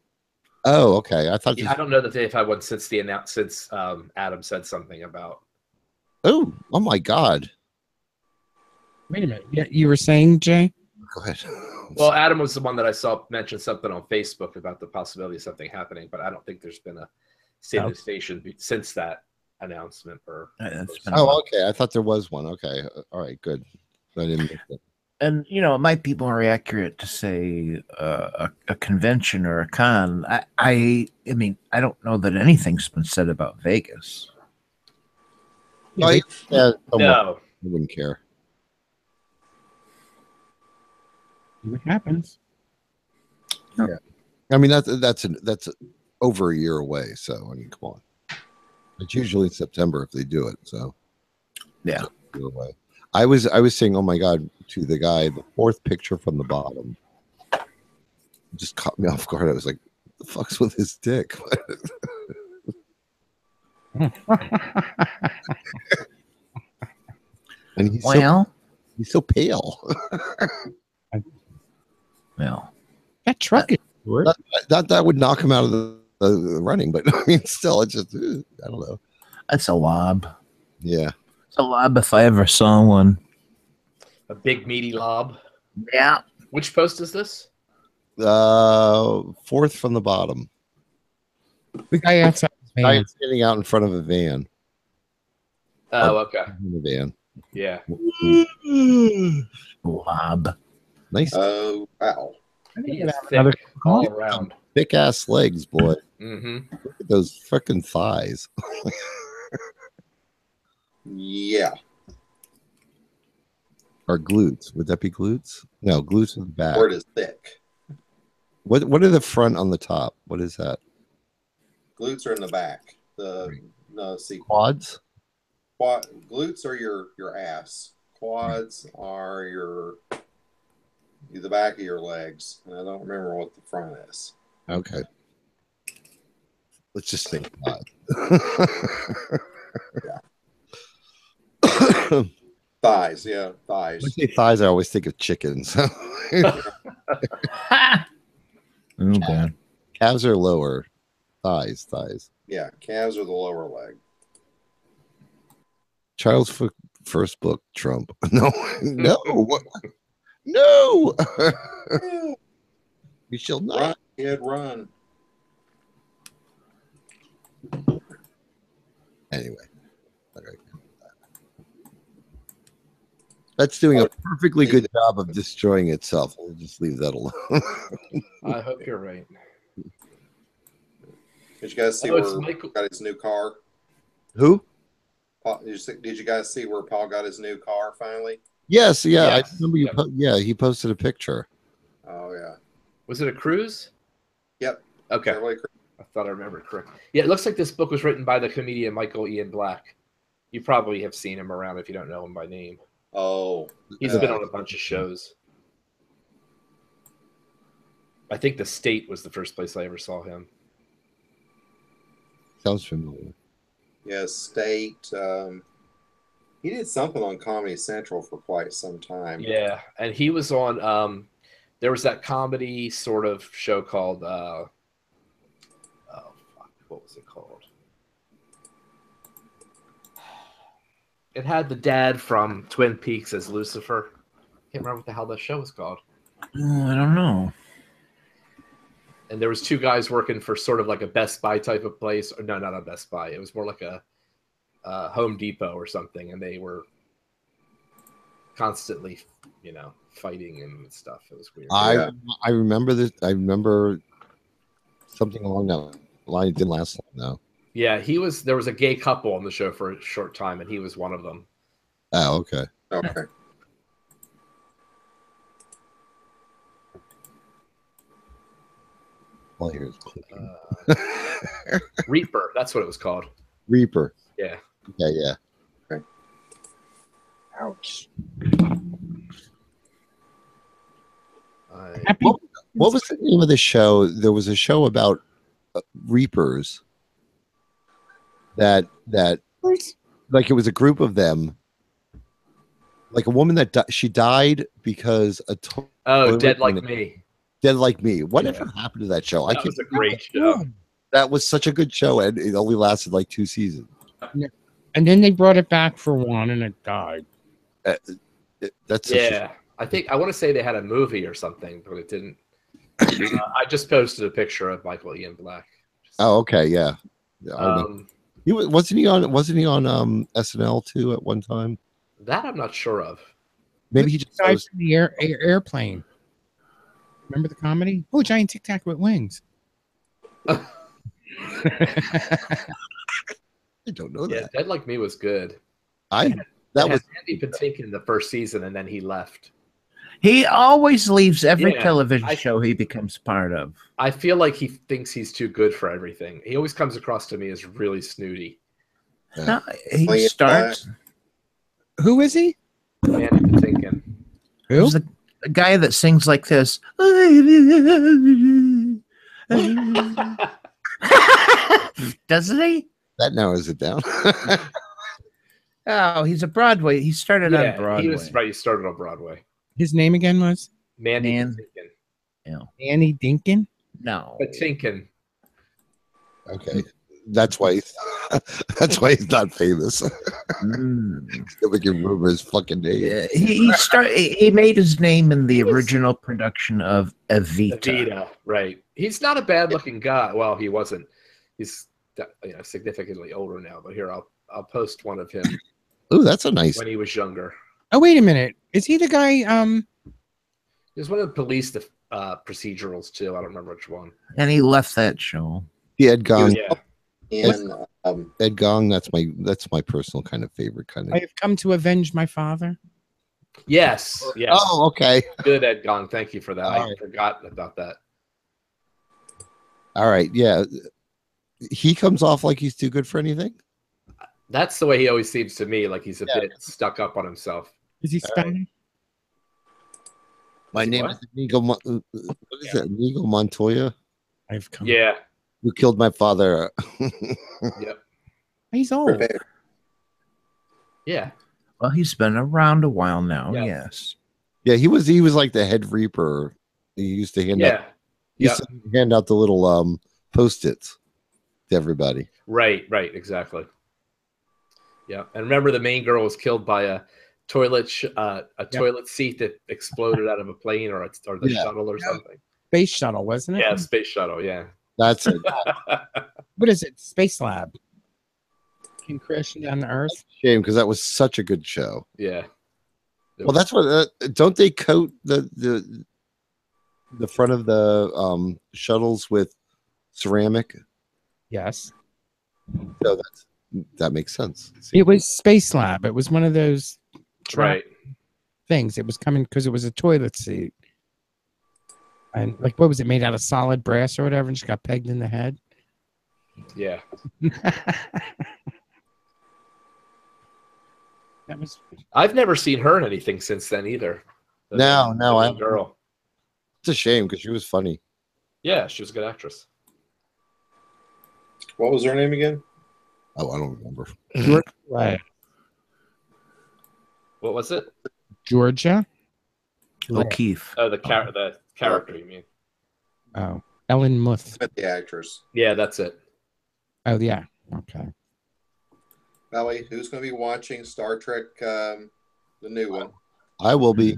Oh, okay. I thought. Yeah, I don't know that they've had one since Adam said something about. Oh my God. Wait a minute. Yeah, you were saying, Jay? Go ahead. Well, Adam was the one that I saw mention something on Facebook about the possibility of something happening, but I don't think there's been a State of the Station since that announcement. That's been Oh, okay. I thought there was one. Okay. All right. Good. I didn't miss it. And it might be more accurate to say a convention or a con. I mean, I don't know that anything's been said about Vegas. Yeah, No. I wouldn't care. What happens? Yeah. I mean that's over a year away. So I mean, come on. It's usually September if they do it. So Yeah. a year away. I was saying, oh my God, to the guy, the fourth picture from the bottom just caught me off guard. I was like, the fuck's with his dick? And he's so pale. Well, that truck is short. That would knock him out of the running, but I mean, still, it's just I don't know. that's a lob. Yeah, It's a lob if I ever saw one. A big meaty lob. Yeah. Which post is this? fourth from the bottom. The guy outside his Guy van. standing out in front of a van. Oh, okay. In the van. Yeah. Lob. Nice, Oh, wow. He is Another thick all around. thick ass legs, boy. Mm-hmm. Look at those freaking thighs. Yeah. Or glutes? Would that be glutes? No, glutes in the back. Word is thick. What are the front on the top? What is that? Glutes are in the back. See, Quads? glutes are your ass. Quads are the back of your legs. And I don't remember what the front is. Okay. Let's just say quad. Thighs, yeah, thighs. When I say thighs, I always think of chickens. Oh, God. Calves are lower. Thighs. Yeah, calves are the lower leg. Child's first book, Trump. No. No. We shall not. Run, kid, run. Anyway. Okay. That's doing a perfectly good job of destroying itself. We'll just leave that alone. I hope you're right. Did you guys see Oh, it's where Michael- Paul got his new car? Who? Did you guys see where Paul got his new car finally? Yes, yeah. Yes. I remember you. He posted a picture. Oh yeah. Was it a cruise? Yep. Okay. Chevrolet Cruze. I thought I remembered correct. Yeah, it looks like this book was written by the comedian Michael Ian Black. You probably have seen him around if you don't know him by name. Oh. He's been on a bunch of shows. I think The State was the first place I ever saw him. Sounds familiar. Yeah, State. He did something on Comedy Central for quite some time. Yeah, and he was on. There was that comedy sort of show called. Oh fuck! What was it called? It had the dad from Twin Peaks as Lucifer. Can't remember what the hell that show was called. Oh, I don't know. And there was two guys working for sort of like a Best Buy type of place. Or no, not a Best Buy. It was more like a Home Depot or something, and they were constantly, fighting and stuff. It was weird. I remember this. I remember something along that line. It didn't last long though. Yeah, there was a gay couple on the show for a short time, and he was one of them. Oh, okay. Okay. Well, here's clicking. Reaper. That's what it was called. Reaper. Yeah. Yeah. Ouch. I- Happy. What was the name of the show? There was a show about reapers. That like it was a group of them. Like a woman that she died because Dead Like Me. Dead Like Me. Whatever happened to that show? That was a great show. That was such a good show, and it only lasted like 2 seasons. And then they brought it back for one, and it died. That's I want to say they had a movie or something, but it didn't. I just posted a picture of Michael Ian Black. Oh, okay, yeah. Wasn't he on SNL too at one time? That I'm not sure of. Maybe he just died from the airplane. Remember the comedy? Oh, giant Tic Tac with wings. I don't know that. Yeah, Dead Like Me was good. That was Andy Patinkin the first season, and then he left. He always leaves every television show he becomes part of. I feel like he thinks he's too good for everything. He always comes across to me as really snooty. No, he starts. Who is he? Andy Patinkin. Who? He's the guy that sings like this. Doesn't he? That narrows it down. Oh, he's a Broadway. He started on Broadway. He was right. He started on Broadway. His name again was Mandy Patinkin. Yeah. Annie Dinkin. No, Patinkin. Okay, that's why. That's why he's not famous. We can remember his fucking name. Yeah, he made his name in the original production of Evita. Evita, right? He's not a bad-looking guy. Well, he wasn't. He's significantly older now. But here, I'll post one of him. Oh, that's a nice. When he was younger. Oh, wait a minute. Is he the guy? He was one of the police procedurals too. I don't remember which one. And he left that show. Yeah, Ed Gong. And Ed Gong. That's my personal kind of favorite kind of. I have come to avenge my father. Yes. Yes. Oh, okay. Good, Ed Gong. Thank you for that. All I forgot about that. All right. Yeah. He comes off like he's too good for anything. That's the way he always seems to me. Like he's a bit stuck up on himself. Is he Spanish? My name is Inigo. What is it? Inigo Montoya. I've come. Yeah. Who killed my father? Yep. He's old. Yeah. Well, he's been around a while now. Yeah. Yes. Yeah, he was like the head reaper. He used to hand out. He used to hand out the little Post-its to everybody. Right. Exactly. Yeah. And remember, the main girl was killed by a toilet toilet seat that exploded out of a plane or the shuttle or something. Space shuttle, wasn't it? Yeah, space shuttle. Yeah. That's it. What is it? Space Lab. Came crashing down to Earth. Shame, because that was such a good show. Yeah. Well, that's what. Don't they coat the front of the shuttles with ceramic? Yes. So that makes sense. It was Space Lab. It was one of those things. It was coming because it was a toilet seat. And like, what was it made out of solid brass or whatever? And just got pegged in the head. Yeah. That was. I've never seen her in anything since then either. No, I girl. It's a shame because she was funny. Yeah, she was a good actress. What was her name again? Oh, I don't remember. What was it? Georgia. O'Keefe. Oh, the character, you mean? Oh, Ellen Muth. The actress. Yeah, that's it. Oh, yeah. Okay. Ellie, who's going to be watching Star Trek, the new one? I will be.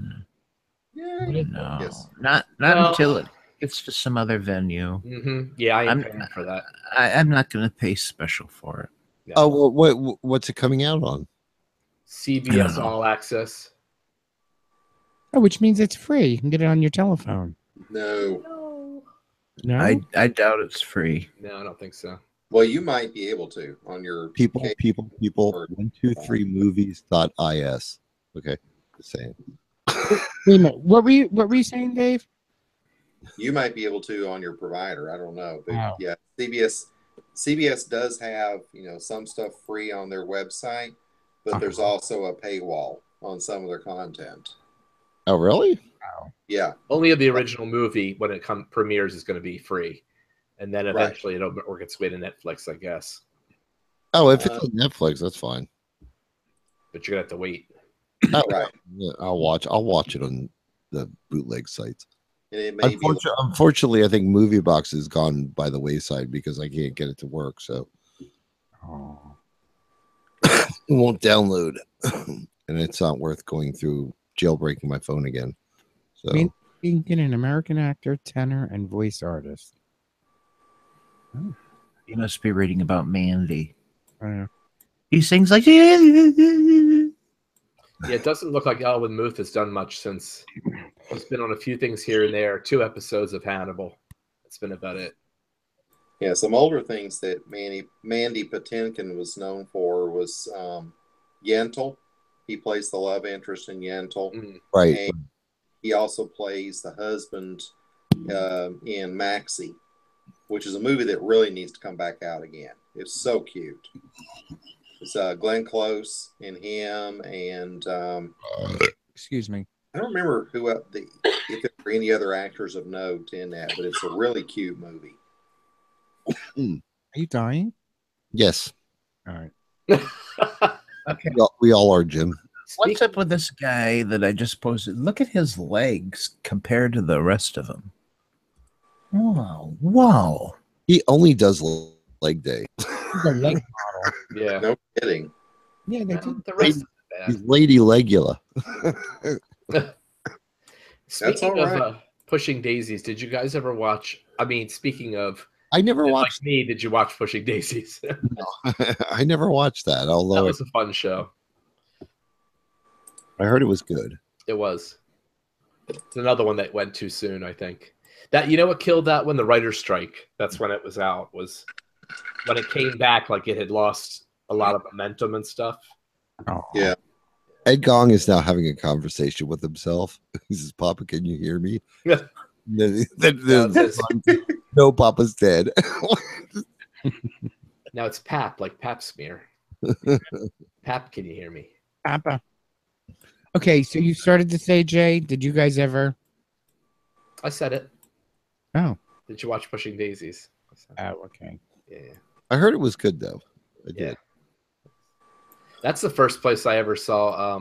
Yeah. No, Yes. not until it gets to some other venue. Mm-hmm. Yeah, I'm paying for that. I'm not going to pay special for it. Yeah. Oh, well, what's it coming out on? CBS All Access. Oh, which means it's free. You can get it on your telephone. No. No. I doubt it's free. No, I don't think so. Well, you might be able to on your People. 123movies.is. Okay, just saying. Wait a minute. What were you saying, Dave? You might be able to on your provider. I don't know, but Wow. yeah, CBS does have some stuff free on their website, but there's also a paywall on some of their content. Oh, really? Yeah, Only the original movie when it premieres is going to be free, and then Right. eventually it'll work its way to Netflix, I guess. Oh, if it's on Netflix, that's fine. But you're gonna have to wait. Oh, right. yeah, I'll watch it on the bootleg sites. And it may be Unfortunately, I think MovieBox has gone by the wayside because I can't get it to work, so Oh. it won't download, and it's not worth going through jailbreaking my phone again. So I mean, you can get an American actor, tenor, and voice artist. You must be reading about Mandy. Uh, He sings like. Yeah, it doesn't look like Elwin Muth has done much since he's been on a few things here and there. 2 episodes of Hannibal. That's been about it. Yeah, some older things that Mandy Patinkin was known for was Yentl. He plays the love interest in Yentl. right. And he also plays the husband in Maxie, which is a movie that really needs to come back out again. It's so cute. It's Glenn Close and him, and excuse me. I don't remember if there were any other actors of note in that, but it's a really cute movie. Are you dying? Yes. All right. Okay. We all are, Jim. What's up with this guy that I just posted? Look at his legs compared to the rest of them. Wow. Wow. He only does leg day. He's a leg model. Yeah. No kidding. Yeah, they Well, did. the rest of He's Lady Legula. Speaking all right. of Pushing Daisies, did you guys ever watch? I mean, speaking of, I never like watched. me, did you watch Pushing Daisies? I never watched that. That Although was a fun show. I heard it was good. It was. It's another one that went too soon, I think. That what killed that one? The writer's strike. That's when it was out. Was when it came back, like it had lost a lot of momentum and stuff. Oh. Yeah. Ed Gong is now having a conversation with himself. He says, "Papa, can you hear me?" Yeah. No, Papa's dead. Now it's Pap, like Pap smear. Pap, can you hear me? Papa. Okay, so you started to say, Jay, did you guys ever? I said it. Oh. Did you watch Pushing Daisies? Oh, okay. Yeah. I heard it was good though. I Yeah. did. That's the first place I ever saw.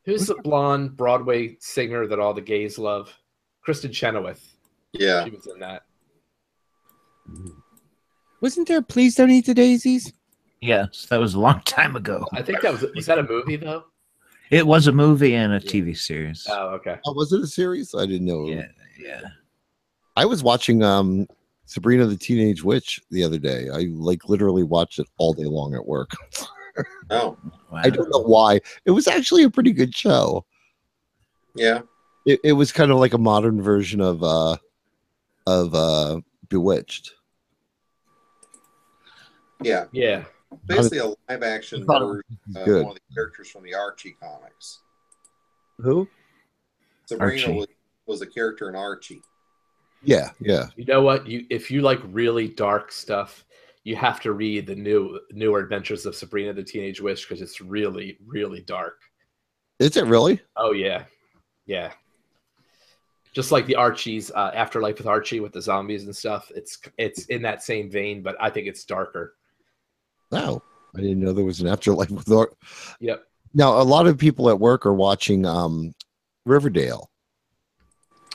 Who's the blonde Broadway singer that all the gays love? Kristen Chenoweth. Yeah. She was in that. Wasn't there Please Don't Eat the Daisies? Yes, that was a long time ago. I think that was that a movie though? It was a movie and a TV series. Oh, okay. Oh, was it a series? I didn't know. Yeah. I was watching Sabrina the Teenage Witch the other day. I literally watched it all day long at work. Oh, Wow. I don't know why. It was actually a pretty good show. yeah. It was kind of like a modern version of Bewitched. Yeah. Yeah. Basically a live action thought it version was of good. one of the characters from the Archie comics. Who? Sabrina Archie. was a character in Archie. Yeah. You know what? If you like really dark stuff, you have to read the newer Adventures of Sabrina the Teenage Witch because it's really, really dark. Is it really? Oh yeah, yeah. Just like the Archie's Afterlife with Archie with the zombies and stuff. It's in that same vein, but I think it's darker. No, I didn't know there was an afterlife with Ar- Yep. Now, a lot of people at work are watching Riverdale,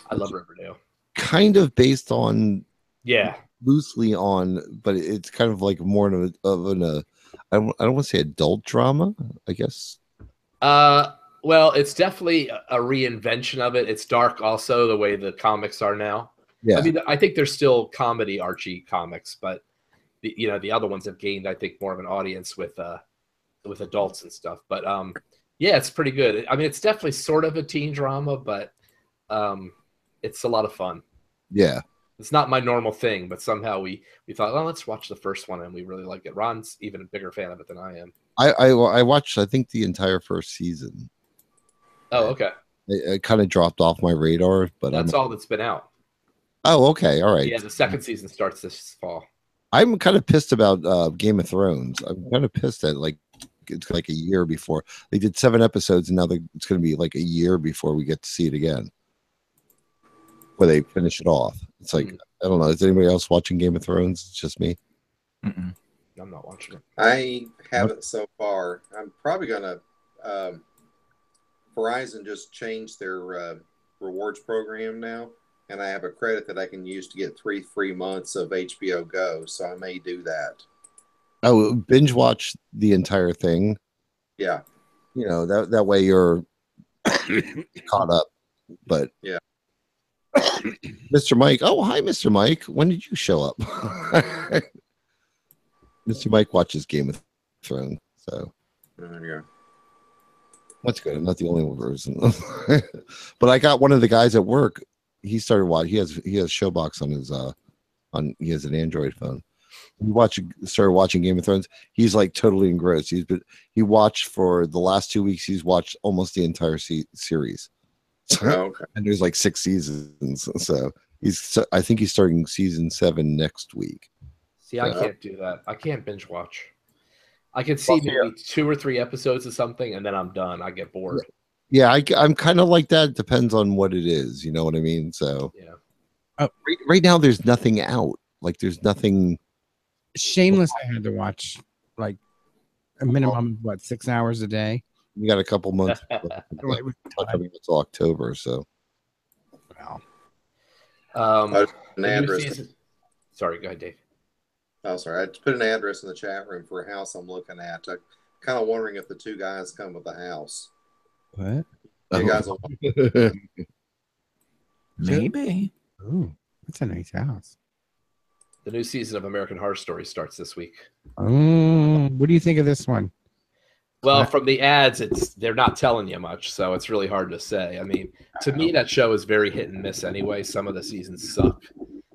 I love Riverdale. kind of based on Yeah. loosely on, but it's kind of like more of an I don't want to say adult drama, I guess. Well, it's definitely a reinvention of it. It's dark also, the way the comics are now. Yeah. I mean, I think there's still comedy Archie comics, but the other ones have gained, I think, more of an audience with adults and stuff. But yeah, it's pretty good. I mean, it's definitely sort of a teen drama, but it's a lot of fun. Yeah. It's not my normal thing, but somehow we thought, well, let's watch the first one, and we really like it. Ron's even a bigger fan of it than I am. I watched, I think, the entire first season. Oh, okay. It kind of dropped off my radar, but That's all that's been out. Oh, okay, all right. Yeah, the second season starts this fall. I'm kind of pissed about Game of Thrones. I'm kind of pissed that like it's like a year before they did 7 episodes, and now it's going to be like a year before we get to see it again, where they finish it off. It's like I don't know. Is anybody else watching Game of Thrones? It's just me. Mm-mm. I'm not watching it. I haven't so far. I'm probably gonna. Verizon just changed their rewards program now, and I have a credit that I can use to get 3 free months of HBO Go. So I may do that. Oh, binge watch the entire thing. Yeah. You know that way you're caught up. But yeah, Mr. Mike. Oh, hi, Mr. Mike. When did you show up? Mr. Mike watches Game of Thrones, so there you go. That's good. I'm not the only one person. But I got one of the guys at work. He started watching. He has Showbox on his he has an Android phone. Started watching Game of Thrones. He's like totally engrossed. He watched for the last 2 weeks. He's watched almost the entire series. So, okay. And there's like 6 seasons. So I think he's starting season 7 next week. See, I can't do that. I can't binge watch. I can see maybe 2 or 3 episodes of something, and then I'm done. I get bored. Yeah, I'm kind of like that. It depends on what it is. You know what I mean? So yeah. Right now, there's nothing out. Like there's nothing. Shameless, I had to watch like a minimum of 6 hours a day. You got a couple months. Until October, so. Wow. An address. Sorry, go ahead, Dave. Oh, sorry. I just put an address in the chat room for a house I'm looking at. I'm kind of wondering if the 2 guys come with the house. What? You guys will Maybe. Oh, that's a nice house. The new season of American Horror Story starts this week. Oh, what do you think of this one? Well, from the ads, they're not telling you much, so it's really hard to say. I mean, to me, that show is very hit and miss anyway. Some of the seasons suck,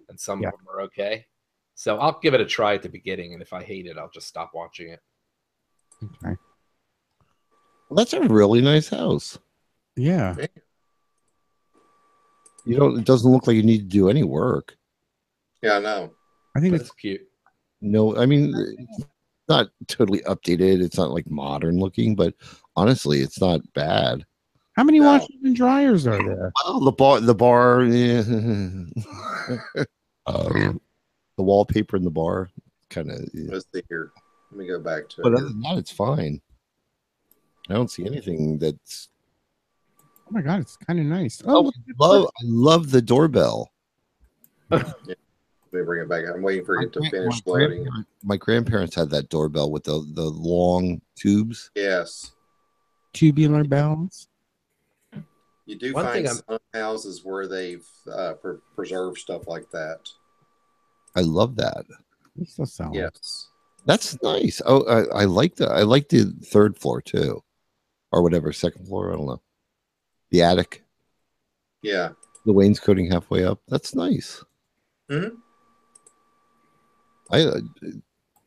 and some of them are okay. So I'll give it a try at the beginning, and if I hate it, I'll just stop watching it. Okay. Well, that's a really nice house. Yeah. It doesn't look like you need to do any work. Yeah, I know. I think That's cute. No, I mean, it's not totally updated. It's not like modern looking, but honestly, it's not bad. How many washers and dryers are there? Oh, the bar, yeah. The wallpaper in the bar, kind of. Yeah. Let's see here. Let me go back to But it. other than that, it's fine. I don't see anything that's. Oh my god, it's kind of nice. Oh, I love the doorbell. Let me bring it back. I'm waiting for it to finish loading. My grandparents had that doorbell with the long tubes. Yes. Tubular bells. You do find some houses where they've preserved stuff like that. I love that. It's so solid. Yes. That's nice. Oh, I like that. I like the 3rd floor too, or whatever, 2nd floor. I don't know. The attic. Yeah. The wainscoting halfway up. That's nice. Mm-hmm. I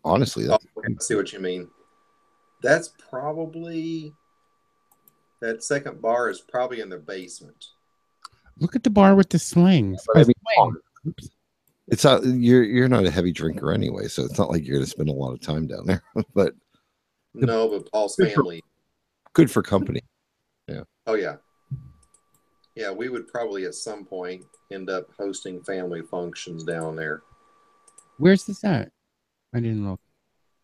honestly, I see what you mean. That's probably that 2nd bar is probably in the basement. Look at the bar with the slings. I mean, it's not you're not a heavy drinker anyway, so it's not like you're going to spend a lot of time down there. But no, but Paul's family, good for company. Yeah. Oh yeah. Yeah, we would probably at some point end up hosting family functions down there. Where's this at? I didn't look.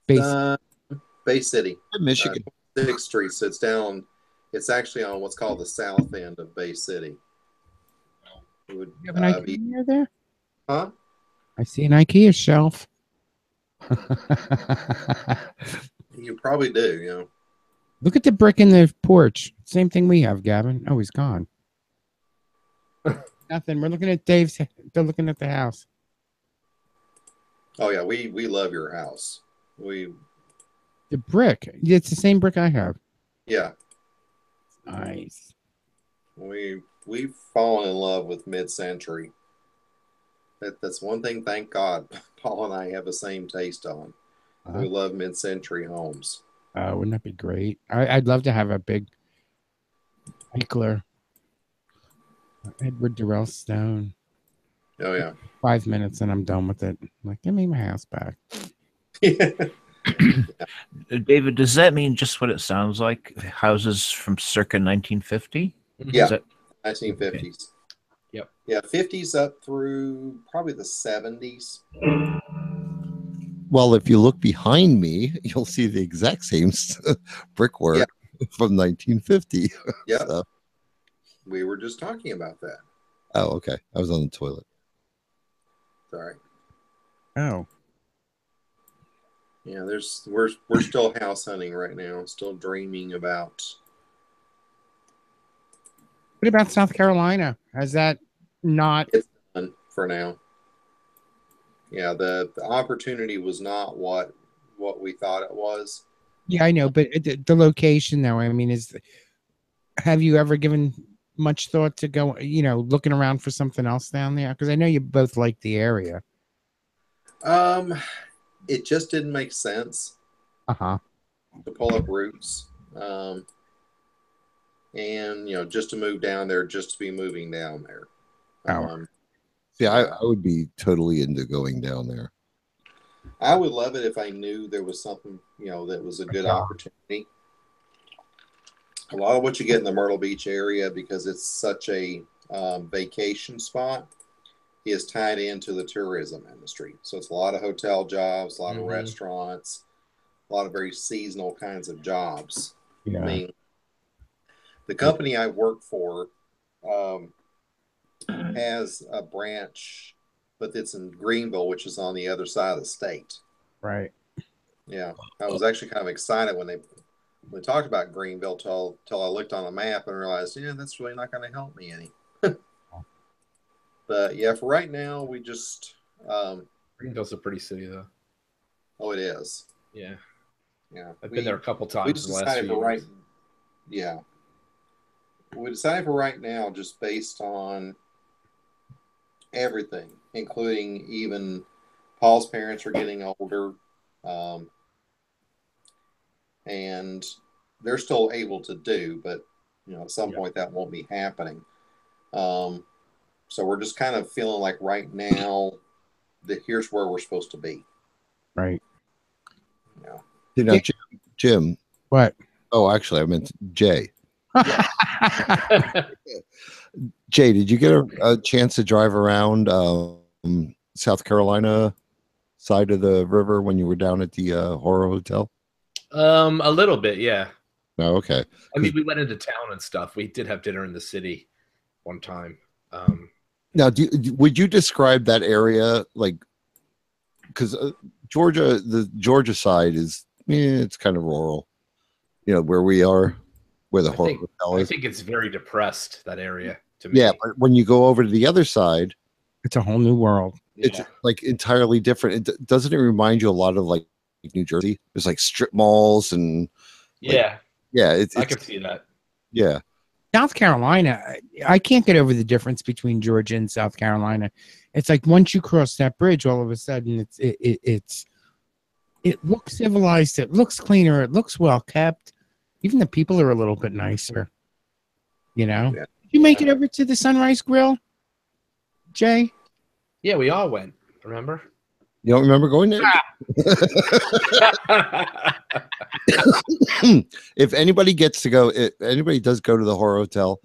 Bay City, Michigan. 6th Street. So it's down. It's actually on what's called the south end of Bay City. It would You have an IKEA near there? Huh? I see an IKEA shelf. You probably do. You know. Look at the brick in the porch. Same thing we have, Gavin. Oh, he's gone. Nothing. We're looking at Dave's. They're looking at the house. Oh yeah, we love your house. The brick. It's the same brick I have. Yeah. Nice. We've fallen in love with mid-century. That's one thing. Thank God, Paul and I have the same taste on. We love mid-century homes. Wouldn't that be great? I'd love to have a big Eichler. Edward Durrell Stone. Oh yeah. 5 minutes and I'm done with it. I'm like, give me my house back. David, does that mean just what it sounds like? Houses from circa 1950? Yeah. Is that- 1950s. Yep. Yeah, 50s up through probably the 70s. Well, if you look behind me, you'll see the exact same brickwork from 1950. Yep. So, We were just talking about that. oh, okay. I was on the toilet. Sorry. Oh, Yeah, we're still house hunting right now. Still dreaming about. what about South Carolina? Has that not? It's done for now. Yeah, the opportunity was not what we thought it was. Yeah, I know, but the location, though. I mean, have you ever given much thought to go? Looking around for something else down there? Because I know you both like the area. It just didn't make sense Uh-huh. to pull up roots. And just to move down there, just to be moving down there. Yeah, I would be totally into going down there. I would love it if I knew there was something, that was a good opportunity. A lot of what you get in the Myrtle Beach area, because it's such a vacation spot, is tied into the tourism industry. So it's a lot of hotel jobs, a lot of restaurants, a lot of very seasonal kinds of jobs. Yeah. I mean, the company I work for has a branch, but it's in Greenville, which is on the other side of the state. Right. Yeah, I was actually kind of excited when we talked about Greenville till I looked on a map and realized, that's really not going to help me any. But yeah, for right now, we just Greenville's a pretty city, though. Oh, it is. Yeah. Yeah, I've been there a couple we times in the last few years. Yeah, we decided for right now, just based on everything, including even Paul's parents are getting older, and they're still able to do, but at some point that won't be happening. So we're just kind of feeling like right now that here's where we're supposed to be. Right. Yeah. Jim. What? Oh, actually, I meant Jay. Jay, did you get a chance to drive around South Carolina side of the river when you were down at the Horror Hotel? A little bit, yeah. Oh, okay. I mean, we went into town and stuff. We did have dinner in the city one time. Now, would you describe that area because Georgia, the Georgia side is it's kind of rural, where we are, where the Horror Hotel is. I think it's very depressed, that area, to me. Yeah, but when you go over to the other side, it's a whole new world. It's like entirely different. Doesn't it remind you a lot of like New Jersey? There's like strip malls and yeah, it's I can see that. Yeah. South Carolina, I can't get over the difference between Georgia and South Carolina. It's like once you cross that bridge, all of a sudden it looks civilized, it looks cleaner, it looks well kept. Even the people are a little bit nicer. Yeah. Did you make it over to the Sunrise Grill, Jay? Yeah, we all went. Remember? You don't remember going there? If anybody gets to go, if anybody does go to the Horror Hotel,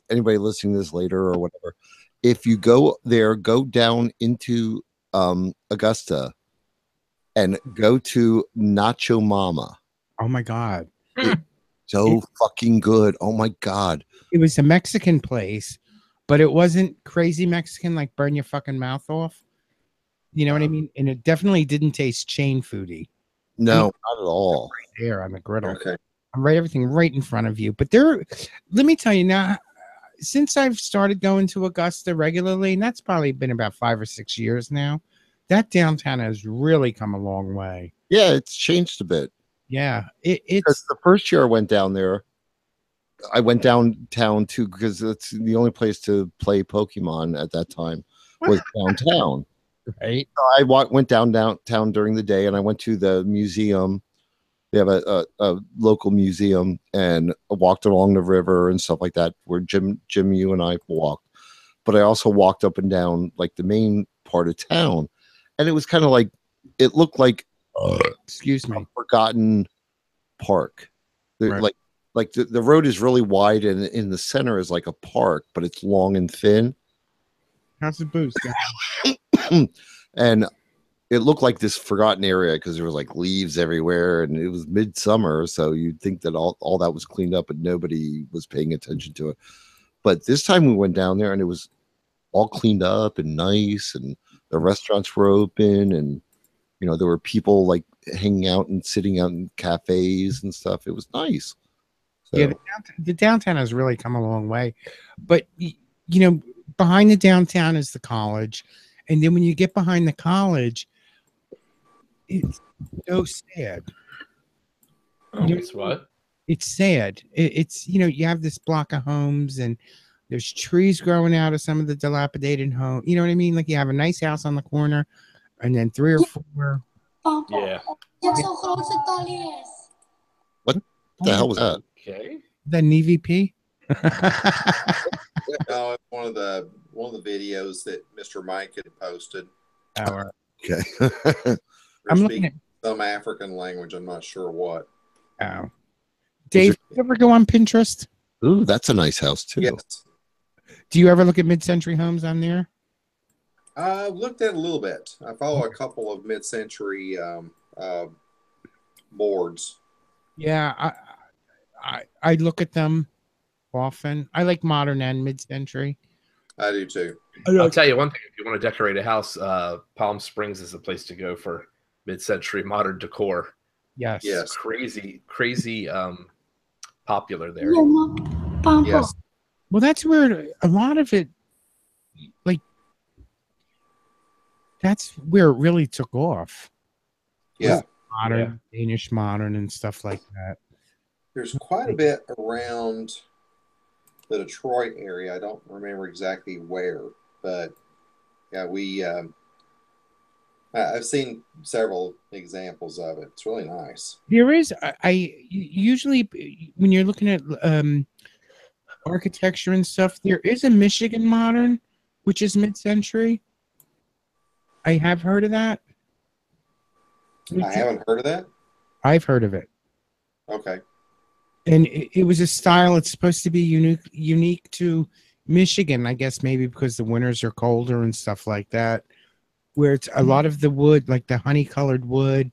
anybody listening to this later or whatever, if you go there, go down into Augusta and go to Nacho Mama. Oh my God. So fucking good. Oh my God. It was a Mexican place, but it wasn't crazy Mexican, like burn your fucking mouth off. You know what I mean? And it definitely didn't taste chain foodie. No, I mean, not at all. Right there on the griddle. Okay. I'm everything right in front of you. But let me tell you now, since I've started going to Augusta regularly, and that's probably been about 5 or 6 years now, that downtown has really come a long way. Yeah, it's changed a bit. Yeah. Because the first year I went down there, I went downtown too, because it's the only place to play Pokemon at that time was downtown. Right. So I went downtown during the day, and I went to the museum. They have a local museum, and I walked along the river and stuff like that, where Jim, you and I walked. but I also walked up and down like the main part of town, and it was kind of like it looked like Excuse a me. forgotten park. Right. Like the road is really wide, and in the center is like a park, but it's long and thin. How's the booze? And it looked like this forgotten area because there was like leaves everywhere, and it was midsummer, so you'd think that all that was cleaned up, but nobody was paying attention to it. But this time we went down there, and it was all cleaned up and nice, and the restaurants were open, and there were people like hanging out and sitting out in cafes and stuff. It was nice. So, Yeah, the downtown has really come a long way, but behind the downtown is the college, and then when you get behind the college, it's so sad. It's what? It's sad. It's you have this block of homes, and there's trees growing out of some of the dilapidated home. You know what I mean? Like you have a nice house on the corner, and then 3 or 4. Yeah. what the hell was that? Okay. The EVP. No, it's one of the videos that Mr. Mike had posted. Our Okay. They're I'm looking speaking some African language. I'm not sure what. Oh. Dave, do you ever go on Pinterest? Ooh, that's a nice house too. Yes. Do you ever look at mid-century homes on there? I've looked at it a little bit. I follow a couple of mid-century boards. Yeah, I look at them often. I like modern and mid-century. I do too. I'll tell you one thing: if you want to decorate a house, Palm Springs is the place to go for mid-century modern decor. Yes. Yes. Crazy popular there. Yes. Well, that's where a lot of it, like, that's where it really took off. Yeah. Modern, Danish modern, and stuff like that. There's quite a bit around the Detroit area. I don't remember exactly where, but yeah, I've seen several examples of it. It's really nice. There is. I usually, when you're looking at architecture and stuff, there is a Michigan modern, which is mid-century. I have heard of that. I haven't heard of that. I've heard of it. Okay. And it was a style. It's supposed to be unique to Michigan, I guess, maybe because the winters are colder and stuff like that. Where it's a lot of the wood, like the honey-colored wood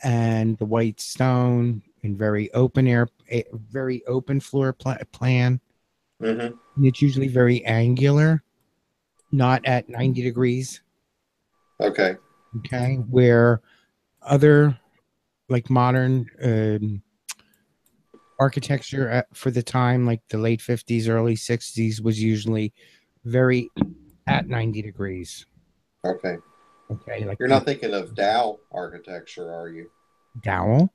and the white stone, and very open floor plan. Mm-hmm. And it's usually very angular, not at 90 degrees. Okay. Okay, where other like modern architecture for the time, like the late 50s, early 60s, was usually very at 90 degrees. Okay. Okay. Like You're not thinking of Dow architecture, are you? Dowell?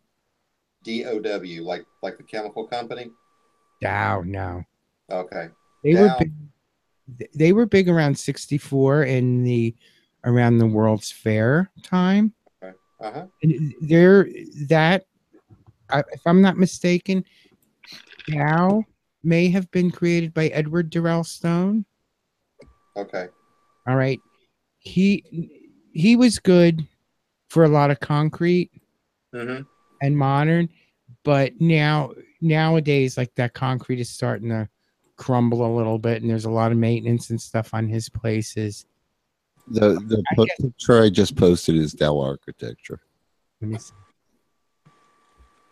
DOW, like the chemical company? Dow, no. Okay. They were big around 64 in around the World's Fair time. Okay. Uh-huh. And if I'm not mistaken, Dow may have been created by Edward Durrell Stone. Okay. All right. He was good for a lot of concrete Mm-hmm. and modern, but nowadays, like, that concrete is starting to crumble a little bit, and there's a lot of maintenance and stuff on his places. The picture I just posted is Dow architecture. Let me see.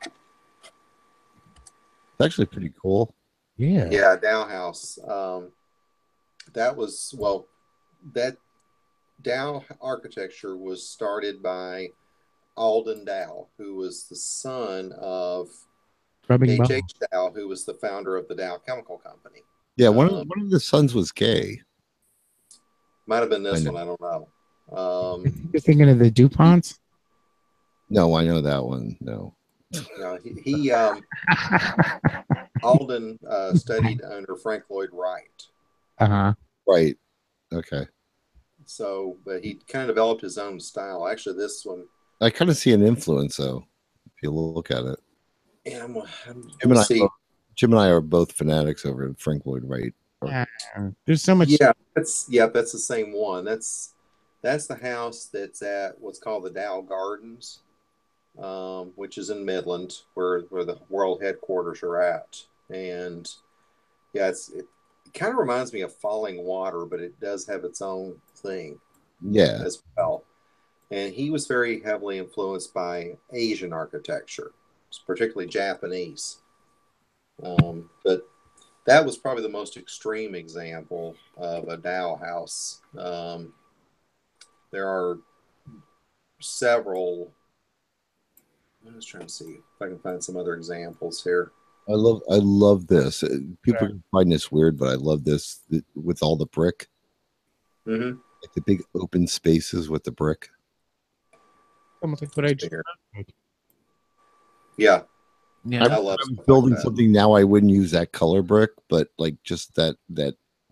It's actually pretty cool. Yeah. Yeah, Dow House. That Dow architecture was started by Alden Dow, who was the son of H.H. Dow, who was the founder of the Dow Chemical Company. Yeah, one of the sons was gay. Might have been this one. I don't know. You're thinking of the DuPonts? No, I know that one. No. No, he Alden studied under Frank Lloyd Wright. Uh-huh. Right. Okay. So, but he kind of developed his own style. Actually, this one, I kind of see an influence, though, if you look at it. and Jim and I are both fanatics over Frank Lloyd Wright Yeah, there's so much. Yeah, that's the same one. That's the house that's at what's called the Dow Gardens, which is in Midland, where the world headquarters are at. And yeah, it kind of reminds me of Falling Water, but it does have its own thing Yeah. as well. And he was very heavily influenced by Asian architecture, particularly Japanese. But that was probably the most extreme example of a Dow house. There are several. I'm just trying to see if I can find some other examples here. I love this. People can find this weird, but I love this with all the brick. Mm-hmm. Like the big open spaces with the brick. Almost like what I just. Yeah. Yeah. I love I'm building something now. I wouldn't use that color brick, but like just that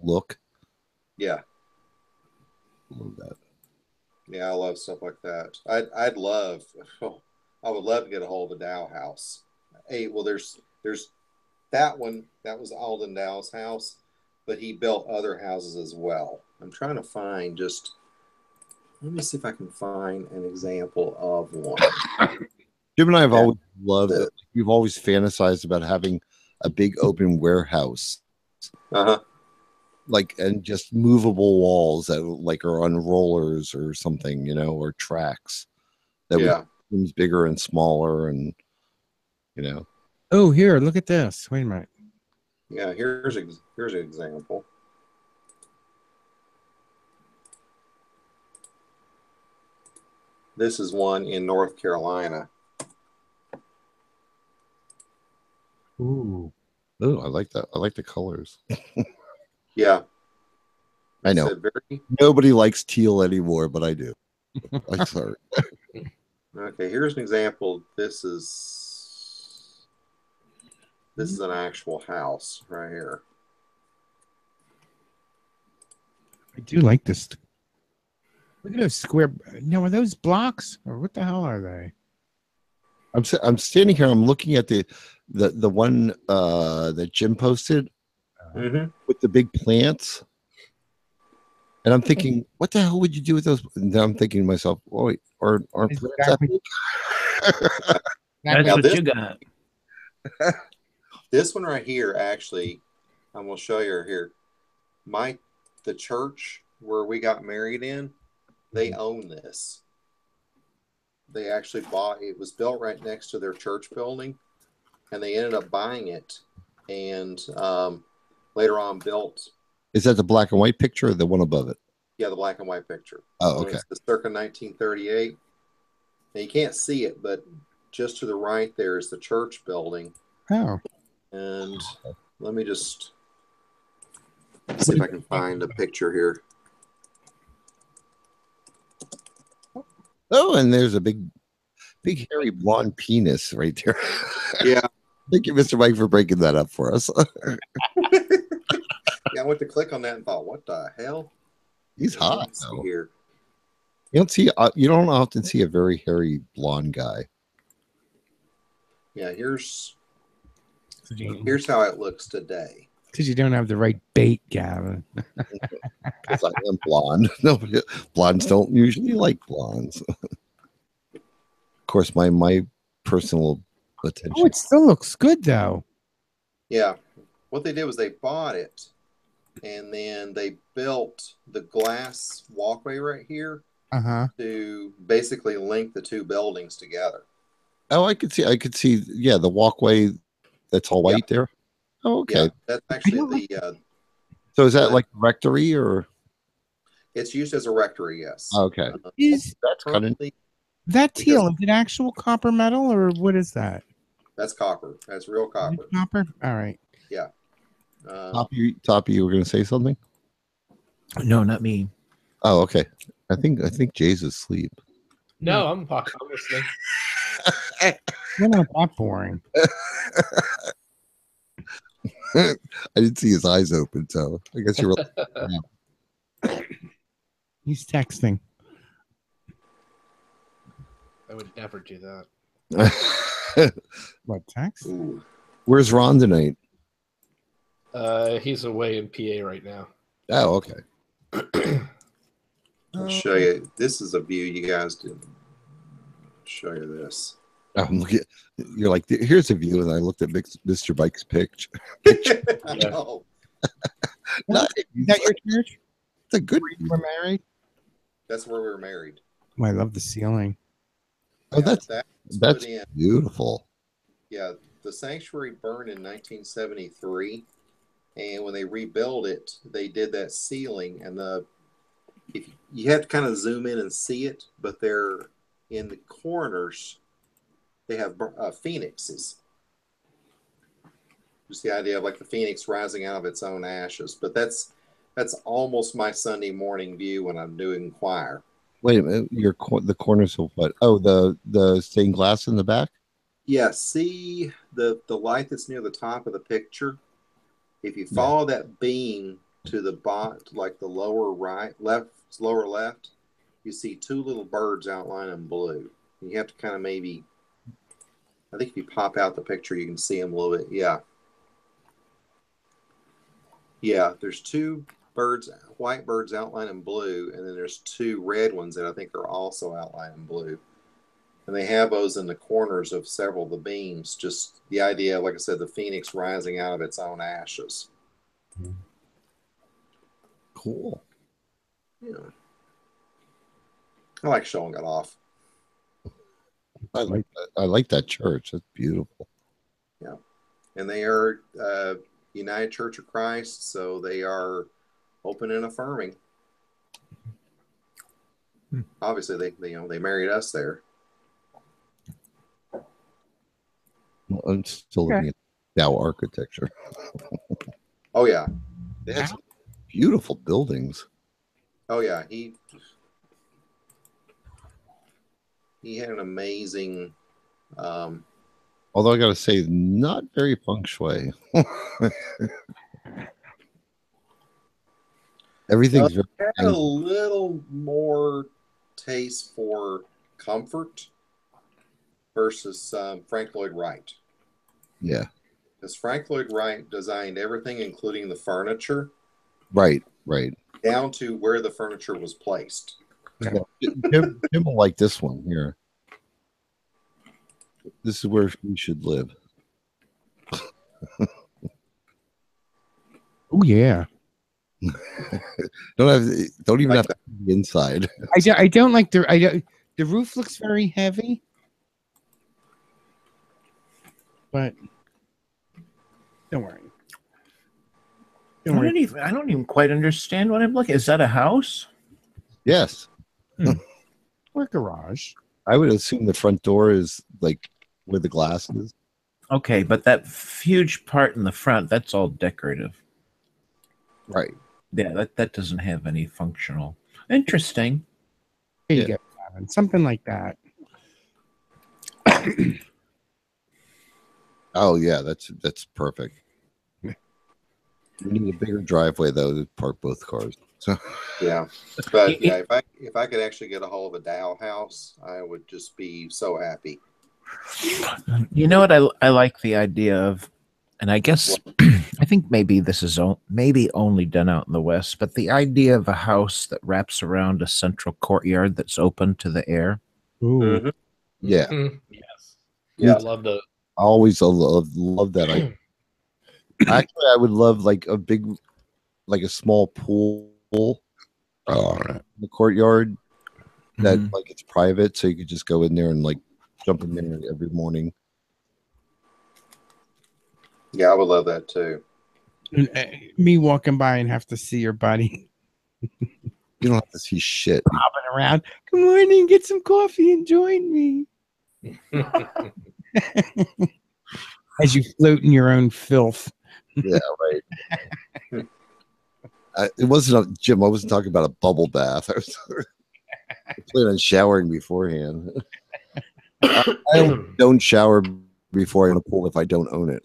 look. Yeah. Love that. Yeah, I love stuff like that. I would love to get a hold of the Dow house. Hey, well, there's that one. That was Alden Dow's house, but he built other houses as well. I'm trying to find let me see if I can find an example of one. Jim and I have always loved it. We've always fantasized about having a big open warehouse. Uh-huh. Like, and just movable walls that like are on rollers or something, or tracks that seems bigger and smaller and Oh, here, look at this. Wait a minute. Yeah, here's an example. This is one in North Carolina. Ooh. Oh, I like that. I like the colors. Yeah. I know. Nobody likes teal anymore, but I do. I'm sorry. Okay, here's an example. This is an actual house right here. I do like this. Look at those square. No, are those blocks or what the hell are they? I'm standing here. I'm looking at the one that Jim posted with the big plants, and I'm thinking, what the hell would you do with those? And then I'm thinking to myself, oh, wait, aren't plants that big? That's what you got. This one right here, actually, I'm gonna show you here. The church where we got married in, they own this. They actually bought it. Was built right next to their church building, and they ended up buying it, and later on built. Is that the black and white picture or the one above it? Yeah, the black and white picture. Oh, okay. It's circa 1938. And you can't see it, but just to the right there is the church building. Oh. And let me just see if I can find a picture here. Oh, and there's a big hairy blonde penis right there. Yeah. Thank you, Mr. Mike, for breaking that up for us. Yeah, I went to click on that and thought, what the hell? He's hot though. Here. You don't often see a very hairy blonde guy. Yeah, here's how it looks today. Because you don't have the right bait, Gavin. Because I am blonde. Nobody, blondes don't usually like blondes. Of course, my personal attention. Oh, it still looks good though. Yeah, what they did was they bought it, and then they built the glass walkway right here to basically link the two buildings together. Oh, I could see. Yeah, the walkway that's all white there. Oh, okay. Yeah, that's actually the. So is that like rectory or? It's used as a rectory, yes. Okay. That's kind of. That teal, is it actual copper metal or what is that? That's copper. That's real copper. Copper? All right. Yeah. Toppy, you were going to say something? No, not me. Oh, okay. I think Jay's asleep. No, I'm listening. You're not that boring. I didn't see his eyes open, so I guess you were. He's texting. I would never do that. What, text? Ooh. Where's Ron tonight? He's away in PA right now. Oh, okay. I'll show you. This is a view you guys did. Show you this. I'm looking. You're like, here's a view, and I looked at Mr. Bike's picture. I know. Nice. Is that your church? It's a good. You were married? That's where we were married. Oh, I love the ceiling. Oh, that's put in. beautiful. Yeah, the sanctuary burned in 1973, and when they rebuilt it, they did that ceiling, and if you have to kind of zoom in and see it, but they're in the corners. They have phoenixes. Just the idea of like the phoenix rising out of its own ashes. But that's almost my Sunday morning view when I'm doing choir. Wait a minute, the corners of what? Oh, the stained glass in the back. Yeah, see the light that's near the top of the picture. If you follow that beam to the bottom, like the lower left, you see two little birds outlined in blue. You have to kind of maybe, I think if you pop out the picture, you can see them a little bit. Yeah. Yeah, there's two birds, white birds outlined in blue, and then there's two red ones that I think are also outlined in blue. And they have those in the corners of several of the beams. Just the idea, like I said, the phoenix rising out of its own ashes. Cool. Yeah. I like showing it off. I like that church. That's beautiful. Yeah. And they are United Church of Christ, so they are open and affirming. Obviously, they married us there. Well, I'm still looking at Dow architecture. Oh yeah, They had some beautiful buildings. oh yeah. He had an amazing. Although I got to say, not very feng shui. Everything's very had a little more taste for comfort versus Frank Lloyd Wright. Yeah. Because Frank Lloyd Wright designed everything, including the furniture, Right. down to where the furniture was placed. Yeah. Jim will like this one here. This is where we should live. Oh yeah. Don't even have to be inside. I don't like the roof looks very heavy, but don't worry. I don't even quite understand what I'm looking. Is that a house? Yes. Or garage. I would assume the front door is like where the glass is. Okay, but that huge part in the front, that's all decorative. Right. Yeah, that doesn't have any functional. Interesting. There you go, Gavin. Something like that. Oh yeah, that's perfect. We need a bigger driveway though to park both cars. So Yeah, but yeah, if I could actually get a hold of a Dow house, I would just be so happy. You know what I like the idea of, and I guess I think maybe this is maybe only done out in the West, but the idea of a house that wraps around a central courtyard that's open to the air. Ooh. Mm-hmm. yeah, Yes. Yeah, I love the. I always love that. Actually, I would love like a big, like a small pool in the courtyard that like it's private, so you could just go in there and like jump in there every morning. Yeah, I would love that too. And, me walking by and have to see your buddy You don't have to see shit. hopping around. Good morning, get some coffee and join me. As you float in your own filth. Yeah, right. It wasn't Jim. I wasn't talking about a bubble bath. I was planning on showering beforehand. I don't shower before in a pool if I don't own it.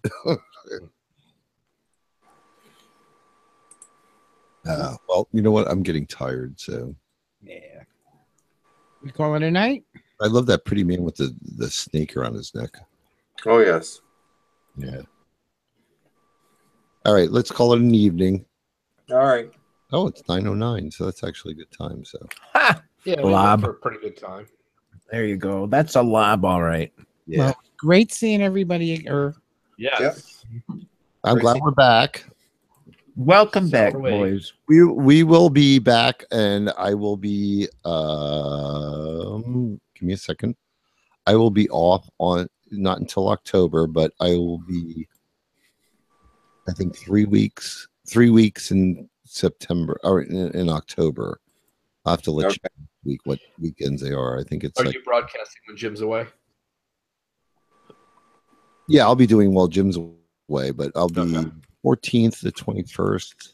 Well, you know what? I'm getting tired, so Yeah. We call it a night? I love that pretty man with the snake around his neck. Oh yes. Yeah. All right, let's call it an evening. All right. Oh, it's 9:09, so that's actually a good time. So Ha! Yeah, we Lob. went for a pretty good time. There you go. That's a lob, all right. yeah, Well, great seeing everybody. Yes. I'm glad we're back. Welcome So back, are we. boys. We will be back, and I will be. Give me a second. I will be off on not until October, but I will be. I think 3 weeks. 3 weeks in September or in October. I'll have to let you know next week what weekends they are. I think it's Are like you broadcasting when Jim's away? yeah, I'll be doing while Jim's away, but I'll be Okay. 14th to 21st.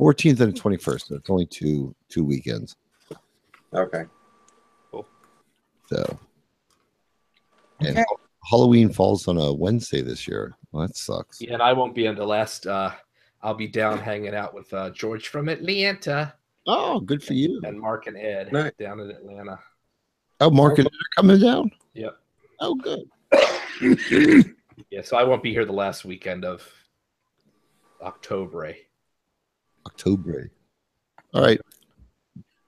14th and 21st. So it's only two weekends. Okay. So and Okay. Halloween falls on a Wednesday this year. Well, that sucks. Yeah, and I won't be in the last. I'll be down hanging out with George from Atlanta Oh, good for you. and Mark and Ed Nice. down in Atlanta. Oh, Mark and Ed are coming down. Yep. Oh, good. Yeah, so I won't be here the last weekend of October. October. All right.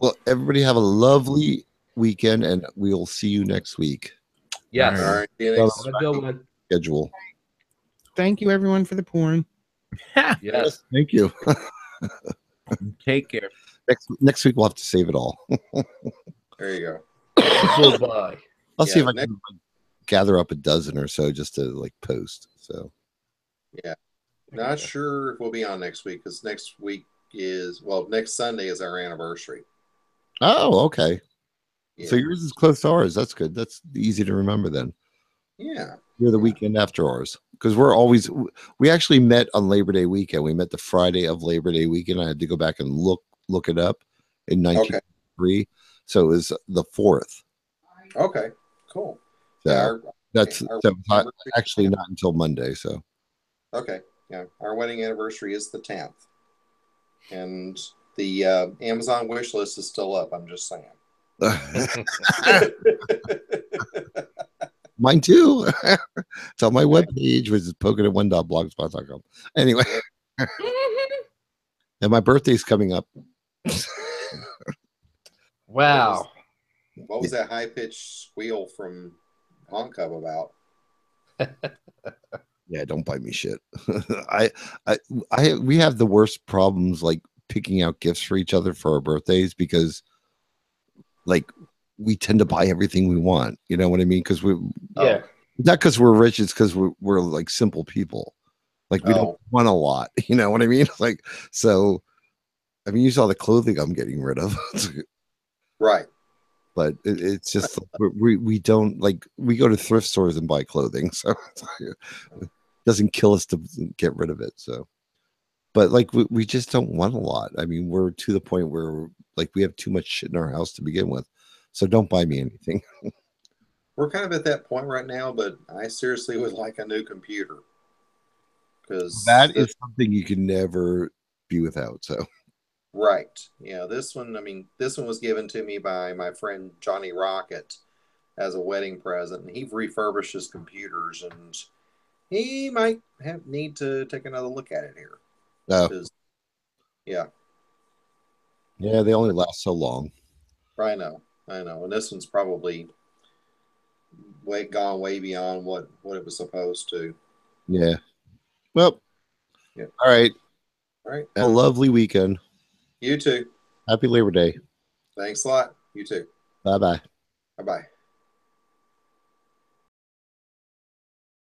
Well, everybody have a lovely weekend, and we'll see you next week. Yes. All right. See you Well, next. Have a good one. Schedule. Thank you, everyone, for the porn. Yes. Thank you. Take care. Next week we'll have to save it all. There you go. Goodbye. I'll see Yeah, if I can like, gather up a dozen or so just to like post. So Not sure if we'll be on next week because next week is next Sunday is our anniversary. oh, okay. Yeah. So yours is close to ours. That's good. That's easy to remember then. Yeah. You're the weekend after ours because we actually met on Labor Day weekend. We met the Friday of Labor Day weekend. I had to go back and look it up in 1993. So it was the 4th. Okay. Cool. So Yeah, that's our so anniversary- actually not until Monday. So Okay. Yeah. Our wedding anniversary is the 10th. And the Amazon wish list is still up. I'm just saying. mine too. It's on my webpage, which is pokinit1.blogspot.com. Anyway, and my birthday's coming up. Wow. What was that high pitched squeal from Honk Cub about? Yeah, don't buy me shit. We have the worst problems like picking out gifts for each other for our birthdays because like we tend to buy everything we want. You know what I mean? Because Yeah. not because we're rich, it's because we're like simple people. Like we don't want a lot. You know what I mean? Like so. I mean, you saw the clothing I'm getting rid of, Right. but it's just we don't like we go to thrift stores and buy clothing, so it doesn't kill us to get rid of it. So, but like we just don't want a lot. I mean, we're to the point where like we have too much shit in our house to begin with, so don't buy me anything. We're kind of at that point right now, but I seriously would like a new computer because That is something you can never be without. So. right. Yeah, this one was given to me by my friend Johnny Rocket as a wedding present, and he refurbished his computers, and he might need to take another look at it here. Oh. Yeah. Yeah, they only last so long. I know. And this one's probably gone way beyond what it was supposed to. Yeah. Well. Yeah. All right. All right. Have a lovely weekend. You too. Happy Labor Day. Thanks a lot. You too. Bye-bye. Bye-bye.